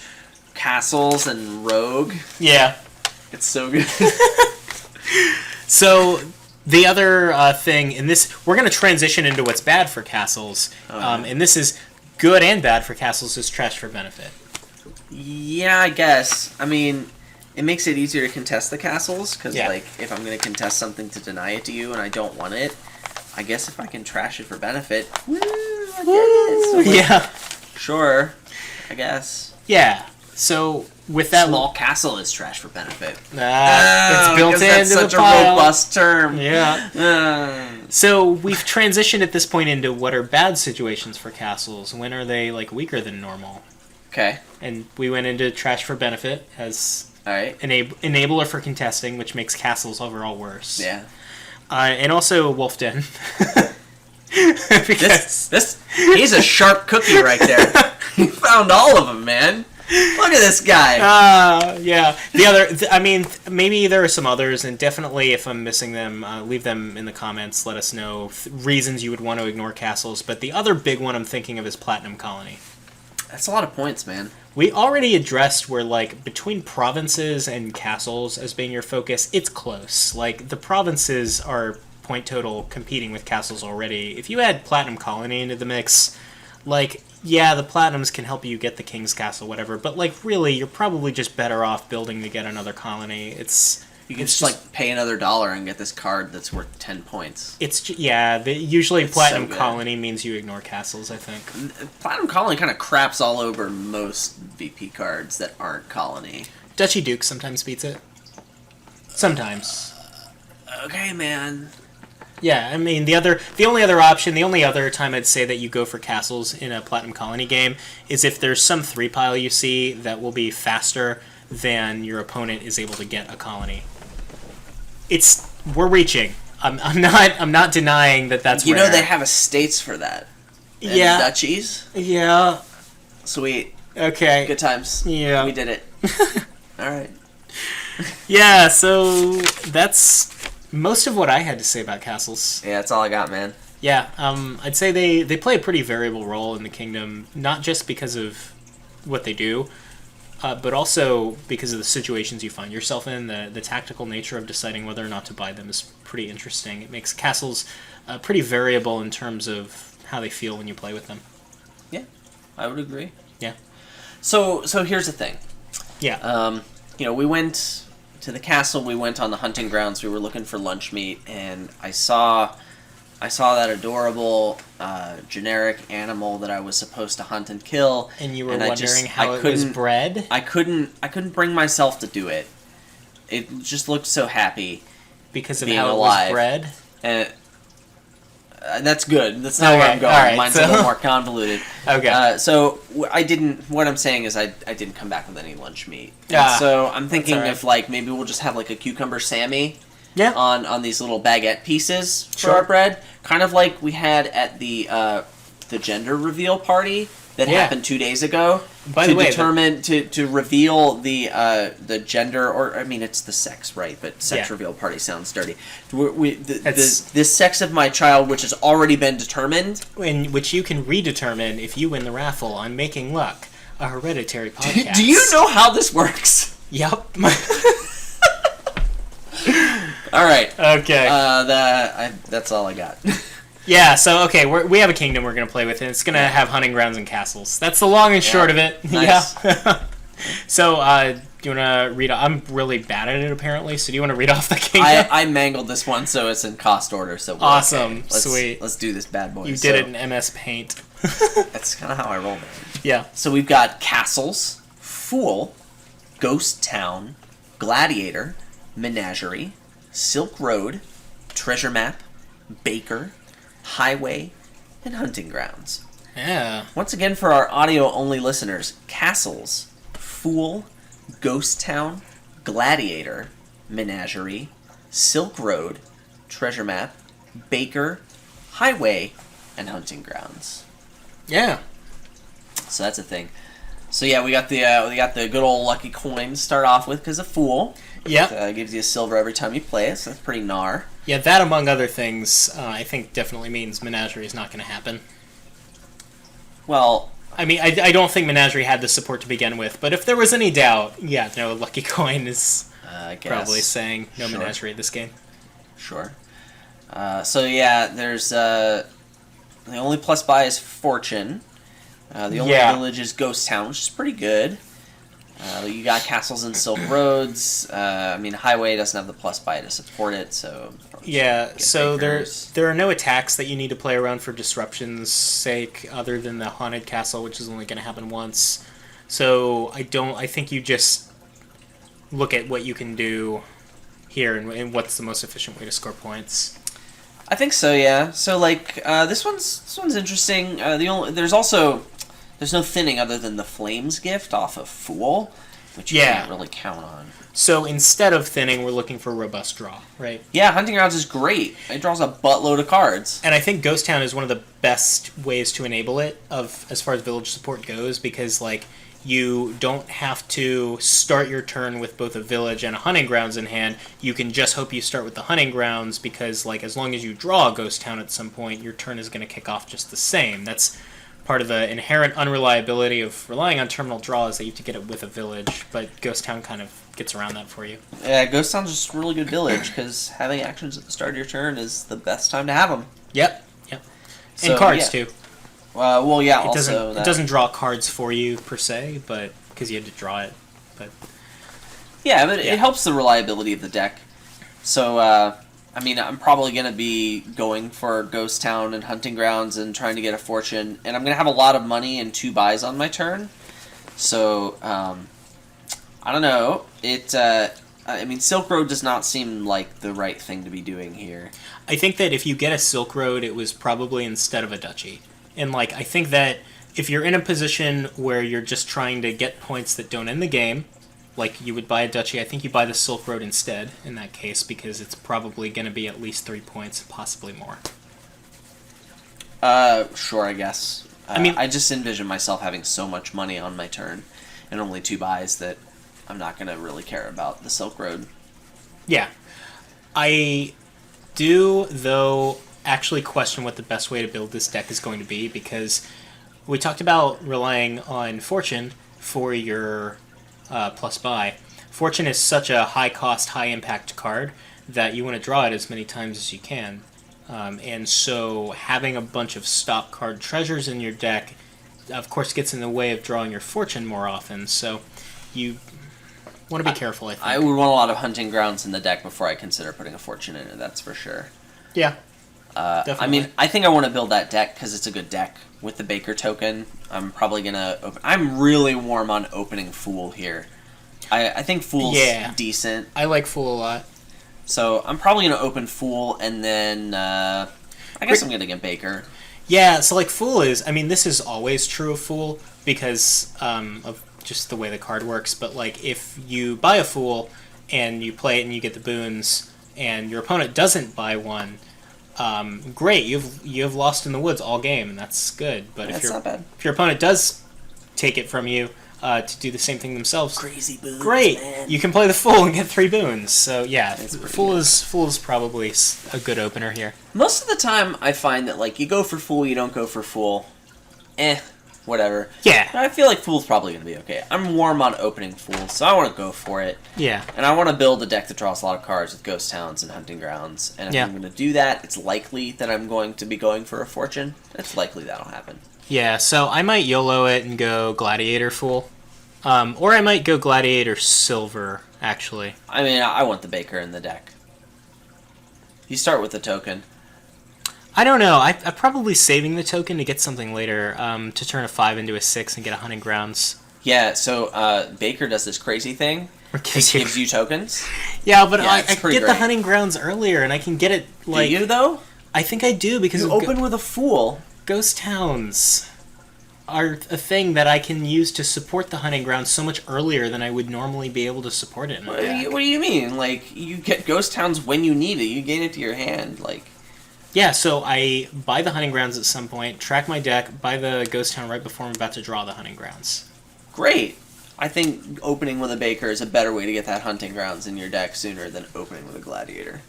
castles and Rogue. Yeah. It's so good. So... The other thing in this, we're going to transition into what's bad for castles, and this is good and bad for castles, is trash for benefit. Yeah, I guess. I mean, it makes it easier to contest the castles, because, Yeah. like, if I'm going to contest something to deny it to you and I don't want it, I guess if I can trash it for benefit, woo, I get it. So, like, Yeah. Sure, I guess. Yeah. So with that, Small castle is trash for benefit. it's built because into that's such the a pile. robust term. Yeah. So we've transitioned at this point into what are bad situations for castles. When are they like weaker than normal? Okay. And we went into trash for benefit as All right. enabler for contesting, which makes castles overall worse. Yeah. And also Wolf Den. because He's a sharp cookie right there. He found all of them, man. Look at this guy. Yeah. The other, I mean, maybe there are some others, and definitely if I'm missing them, leave them in the comments. Let us know reasons you would want to ignore castles. But the other big one I'm thinking of is Platinum Colony. That's a lot of points, man. We already addressed where, like, between provinces and castles as being your focus, it's close. Like, the provinces are point total competing with castles already. If you add Platinum Colony into the mix, like, yeah, the Platinums can help you get the King's Castle, whatever, but, like, really, you're probably just better off building to get another colony. You can just, like, pay another $1 and get this card that's worth 10 points. Usually Platinum so good. Colony means you ignore castles, I think. Platinum Colony kind of craps all over most VP cards that aren't Colony. Duchy Duke sometimes beats it. Sometimes. Okay, man. Yeah, I mean, the only other time I'd say that you go for castles in a Platinum Colony game is if there's some 3-pile you see that will be faster than your opponent is able to get a colony. We're reaching. I'm not denying that that's You rare. know they have estates for that. And Yeah. duchies. Yeah. Sweet. Okay. Good times. Yeah. We did it. All right. Yeah, so that's most of what I had to say about castles. Yeah, that's all I got, man. Yeah, I'd say they play a pretty variable role in the kingdom, not just because of what they do, but also because of the situations you find yourself in. The tactical nature of deciding whether or not to buy them is pretty interesting. It makes castles pretty variable in terms of how they feel when you play with them. Yeah, I would agree. Yeah. So here's the thing. Yeah. We went to the castle. We went on the hunting grounds. We were looking for lunch meat, and I saw that adorable generic animal that I was supposed to hunt and kill. And you were wondering how it was bred? I couldn't bring myself to do it. It just looked so happy Because of being how alive. it was bred? And that's good. That's not where I'm going. all right, Mine's so- a little more convoluted. Okay. What I'm saying is I didn't come back with any lunch meat. Ah, And so I'm thinking all right. if, like, maybe we'll just have, like, a cucumber Sammy Yeah. on these little baguette pieces for Sure. our bread, kind of like we had at the gender reveal party that Yeah. happened 2 days ago. By to the way, determine to reveal the gender, or I mean it's the sex, right? But sex Yeah. reveal party sounds dirty. That's- The sex of my child, which has already been determined. In which you can redetermine if you win the raffle on Making Luck, a Hereditary podcast. Do you know how this works? Yep. All right. Okay. That's all I got. Yeah, so, okay, we have a kingdom we're going to play with, and it's going to have hunting grounds and castles. That's the long and short of it. Nice. Yeah. So, do you want to read... I'm really bad at it, apparently, so do you want to read off the kingdom? I mangled this one, so it's in cost order. So we're Awesome. okay. Sweet. Let's do this bad boy. You did it in MS Paint. That's kind of how I roll, man. Yeah. So we've got castles, Fool, Ghost Town, Gladiator, Menagerie, Silk Road, Treasure Map, Baker, Highway, and Hunting Grounds. Yeah. Once again, for our audio-only listeners, castles, Fool, Ghost Town, Gladiator, Menagerie, Silk Road, Treasure Map, Baker, Highway, and Hunting Grounds. Yeah. So that's a thing. So yeah, we got the good old lucky coin to start off with because of Fool. Yep. Gives you a silver every time you play it, so that's pretty gnar. Yeah, that, among other things, I think definitely means Menagerie is not going to happen. Well, I mean, I don't think Menagerie had the support to begin with, but if there was any doubt, yeah, no, Lucky Coin is I guess. probably saying no Sure. Menagerie this game. Sure. So yeah, there's the only plus buy is Fortune. The only Yeah. village is Ghost Town, which is pretty good. You got castles and Silk Roads. I mean, Highway doesn't have the plus buy to support it, so Yeah, get so Bakers. there are no attacks that you need to play around for disruption's sake, other than the Haunted Castle, which is only going to happen once. So I think you just look at what you can do here and what's the most efficient way to score points. I think so, yeah. So like this one's interesting. There's no thinning other than the Flames gift off of Fool, which you Yeah. can't really count on. So instead of thinning, we're looking for robust draw, right? Yeah, Hunting Grounds is great. It draws a buttload of cards. And I think Ghost Town is one of the best ways to enable it as far as village support goes, because like you don't have to start your turn with both a village and a hunting grounds in hand. You can just hope you start with the hunting grounds, because like as long as you draw a Ghost Town at some point, your turn is going to kick off just the same. That's part of the inherent unreliability of relying on terminal draw, is that you have to get it with a village, but Ghost Town kind of gets around that for you. Yeah, Ghost Town's just a really good village because having actions at the start of your turn is the best time to have them. Yep. So, And cards yeah. too. Well, yeah. It doesn't draw cards for you per se, but because you had to draw it. But Yeah, but Yeah. it helps the reliability of the deck. So, I mean, I'm probably going to be going for Ghost Town and Hunting Grounds and trying to get a fortune. And I'm going to have a lot of money and 2 buys on my turn. So, I don't know. I mean, Silk Road does not seem like the right thing to be doing here. I think that if you get a Silk Road, it was probably instead of a Duchy. And like I think that if you're in a position where you're just trying to get points that don't end the game, like you would buy a Duchy, I think you buy the Silk Road instead in that case, because it's probably going to be at least 3 points, possibly more. Sure, I guess. I mean- I just envision myself having so much money on my turn and only 2 buys that I'm not going to really care about the Silk Road. Yeah. I do, though, actually question what the best way to build this deck is going to be, because we talked about relying on Fortune for your plus buy. Fortune is such a high cost, high impact card that you want to draw it as many times as you can. And so having a bunch of stop card treasures in your deck, of course, gets in the way of drawing your Fortune more often. So you want to be careful, I think. I would want a lot of Hunting Grounds in the deck before I consider putting a fortune in it, that's for sure. Yeah. I Definitely. mean, I think I want to build that deck because it's a good deck. With the Baker token, I'm probably going to... I'm really warm on opening Fool here. I think Fool's decent. I like Fool a lot. So I'm probably going to open Fool, and then I guess I'm going to get Baker. Yeah, so like Fool is... I mean, this is always true of Fool because of just the way the card works, but like if you buy a Fool and you play it and you get the boons, and your opponent doesn't buy one, great, you've lost in the woods all game, and that's good. But That's not bad. if your opponent does take it from you to do the same thing themselves, Crazy boons, great, man. you can play the Fool and get 3 boons. So yeah, That's pretty Fool good. is probably a good opener here. Most of the time, I find that, like, you go for Fool, you don't go for Fool. Whatever. Yeah. I feel like Fool's probably going to be okay. I'm warm on opening Fool, so I want to go for it. Yeah. And I want to build a deck that draws a lot of cards with Ghost Towns and Hunting Grounds. And if Yeah. I'm going to do that, it's likely that I'm going to be going for a Fortune. It's likely that'll happen. Yeah, so I might YOLO it and go Gladiator Fool. Or I might go Gladiator Silver, actually. I mean, I want the Baker in the deck. You start with the token. I don't know. I'm probably saving the token to get something later, to turn a 5 into a 6 and get a Hunting Grounds. Yeah, so Baker does this crazy thing. It gives you towns. Yeah, but Yeah, I it's get pretty the great. Hunting Grounds earlier, and I can get it, like... Do you, though? I think I do, because You open with a Fool. Ghost Towns are a thing that I can use to support the Hunting Grounds so much earlier than I would normally be able to support it in a What do deck. you mean? Like, you get Ghost Towns when you need it. You gain it to your hand. Like, Yeah, so I buy the Hunting Grounds at some point, track my deck, buy the Ghost Town right before I'm about to draw the Hunting Grounds. great. I think opening with a Baker is a better way to get that Hunting Grounds in your deck sooner than opening with a Gladiator.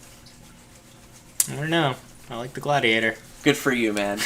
I don't know. I like the Gladiator. Good for you, man.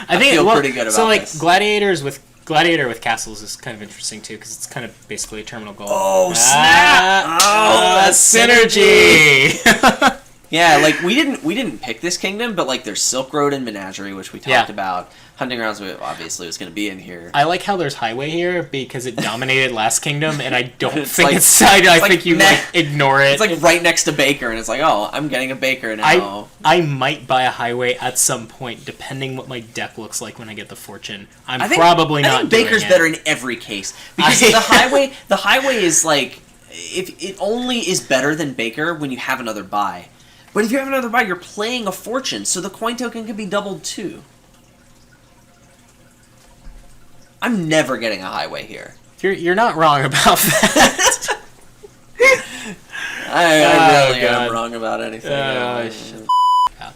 I think feel pretty good about so. Like this. Gladiator with castles is kind of interesting too, because it's kind of basically a terminal goal. Oh, snap! Oh, that's synergy. Yeah, like we didn't pick this kingdom, but like there's Silk Road and Menagerie, which we talked about. Hunting Grounds obviously was going to be in here. I like how there's Highway here because it dominated last kingdom, and I don't It's think like- it's side. I it's like think you meh. like ignore it. It's like right next to Baker, and it's like, oh, I'm getting a Baker now. I might buy a Highway at some point, depending what my deck looks like when I get the Fortune. I think Probably not. I think Baker's doing it. better in every case because the highway is like, if it only is better than Baker when you have another buy. But if you have another buy, you're playing a Fortune, so the coin token can be doubled too. I'm never getting a Highway here. You're not wrong about that. I really God. am wrong about anything. Shut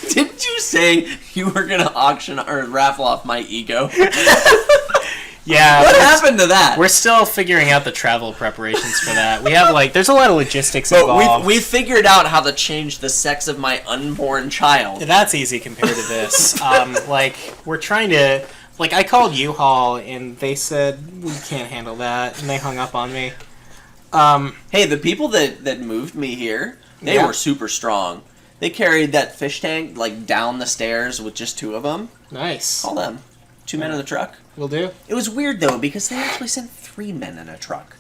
Didn't you say you were gonna auction or raffle off my ego? Yeah. What happened to that? We're still figuring out the travel preparations for that. We have there's a lot of logistics But involved. we figured out how to change the sex of my unborn child. That's easy compared to this. We're trying to. I called U-Haul and they said we can't handle that, and they hung up on me. Hey, the people that moved me here, they Yeah. were super strong. They carried that fish tank down the stairs with just 2 of them. Nice. Call them 2 men in the truck. Will do. It was weird though because they actually sent 3 men in a truck.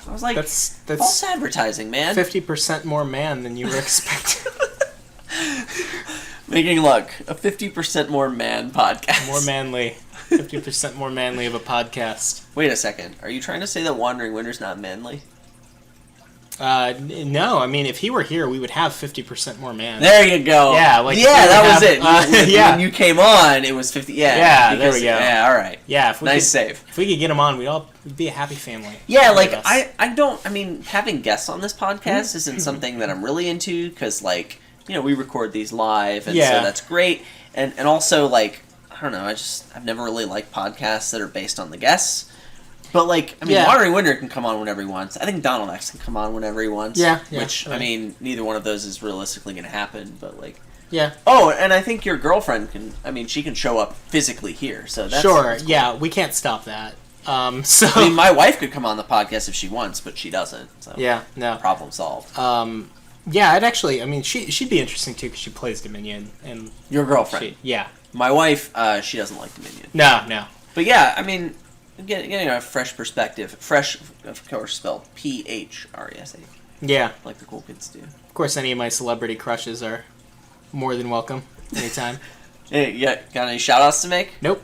I was like, That's false advertising, man. 50% more man than you were expecting. Making luck, a 50% more man podcast. More manly. 50% more manly of a podcast. Wait a second. Are you trying to say that Wandering Winter's not manly? No, I mean, if he were here, we would have 50% more man. There you go. Yeah, that was it. yeah. When you came on, it was 50. Yeah, Yeah, there because- we go. Yeah, all right. Yeah, if we Nice could, save. If we could get him on, we'd be a happy family. Yeah, All of us. I mean, having guests on this podcast isn't something that I'm really into because, we record these live, and Yeah. so that's great. And also, I don't know, I've never really liked podcasts that are based on the guests. But, Yeah. Wandering Winter can come on whenever he wants. I think Donald X can come on whenever he wants. Yeah, Which, right. I mean, neither one of those is realistically going to happen, but, Yeah. Oh, and I think your girlfriend she can show up physically here, so that's... Sure, that's cool. yeah, we can't stop that. I mean, my wife could come on the podcast if she wants, but she doesn't, so... Yeah, no. Problem solved. Yeah, I'd actually, she'd be interesting too because she plays Dominion. And Your girlfriend. yeah. My wife, she doesn't like Dominion. No. But yeah, I mean, getting a fresh perspective. Fresh, of course, spelled P-H-R-E-S-A. Yeah. Like the cool kids do. Of course, any of my celebrity crushes are more than welcome anytime. Hey, got any shout-outs to make? Nope.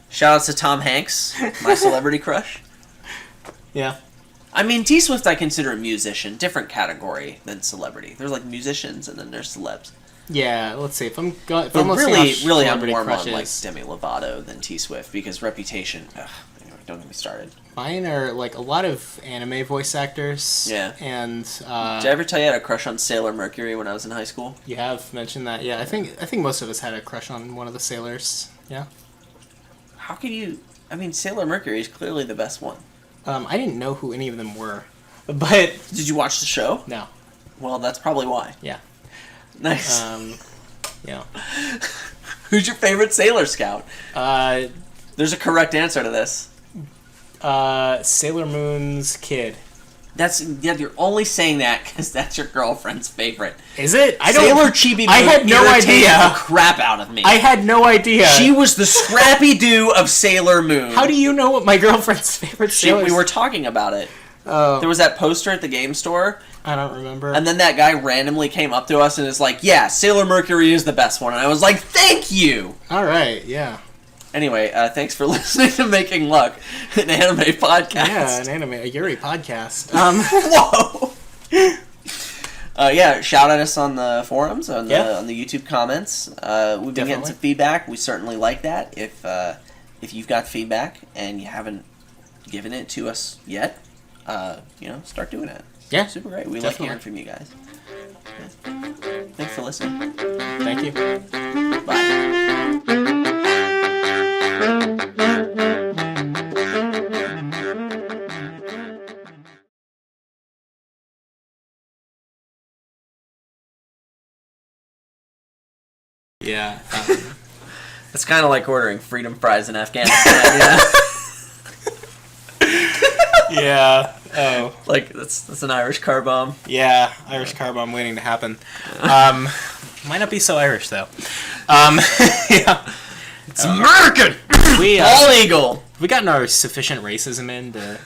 Shout-outs to Tom Hanks, my celebrity crush. Yeah. I mean, T-Swift I consider a musician, different category than celebrity. There's musicians and then there's celebs. Yeah, let's see. If I'm But listing really, off really I'm celebrity more on crushes. Demi Lovato than T-Swift because Reputation, don't get me started. Mine are like a lot of anime voice actors. Yeah. And Did I ever tell you I had a crush on Sailor Mercury when I was in high school? you have mentioned that. Yeah, I think most of us had a crush on one of the sailors. Yeah. How could you... I mean, Sailor Mercury is clearly the best one. I didn't know who any of them were, but Did you watch the show? no. Well, that's probably why. Yeah. Nice. Yeah. Who's your favorite Sailor Scout? Uh, There's a correct answer to this. Sailor Moon's kid. You're only saying that because that's your girlfriend's favorite. Is it? I don't. Sailor Chibi I had no irritated idea. the crap out of me. I had no idea. She was the Scrappy Doo of Sailor Moon. How do you know what my girlfriend's favorite sailor? We were talking about it. Oh, There was that poster at the game store, I don't remember. and then that guy randomly came up to us and is like, "Yeah, Sailor Mercury is the best one." And I was like, "Thank you." All right. Yeah. Anyway, thanks for listening to Making Luck, an anime podcast. Yeah, an anime, a Yuri podcast. Whoa. Yeah, shout at us on the forums, on the YouTube comments. We've been getting Definitely. some feedback. We certainly like that. If you've got feedback and you haven't given it to us yet, start doing it. Yeah, Super great. We definitely. like hearing from you guys. Yeah. Thanks for listening. Thank you. Bye. Yeah. It's kind of like ordering freedom fries in Afghanistan. Yeah. Oh. Like that's an Irish car bomb. Yeah. Irish car bomb waiting to happen. Might not be so Irish though. Yeah. It's American. We All legal. we gotten our sufficient racism in to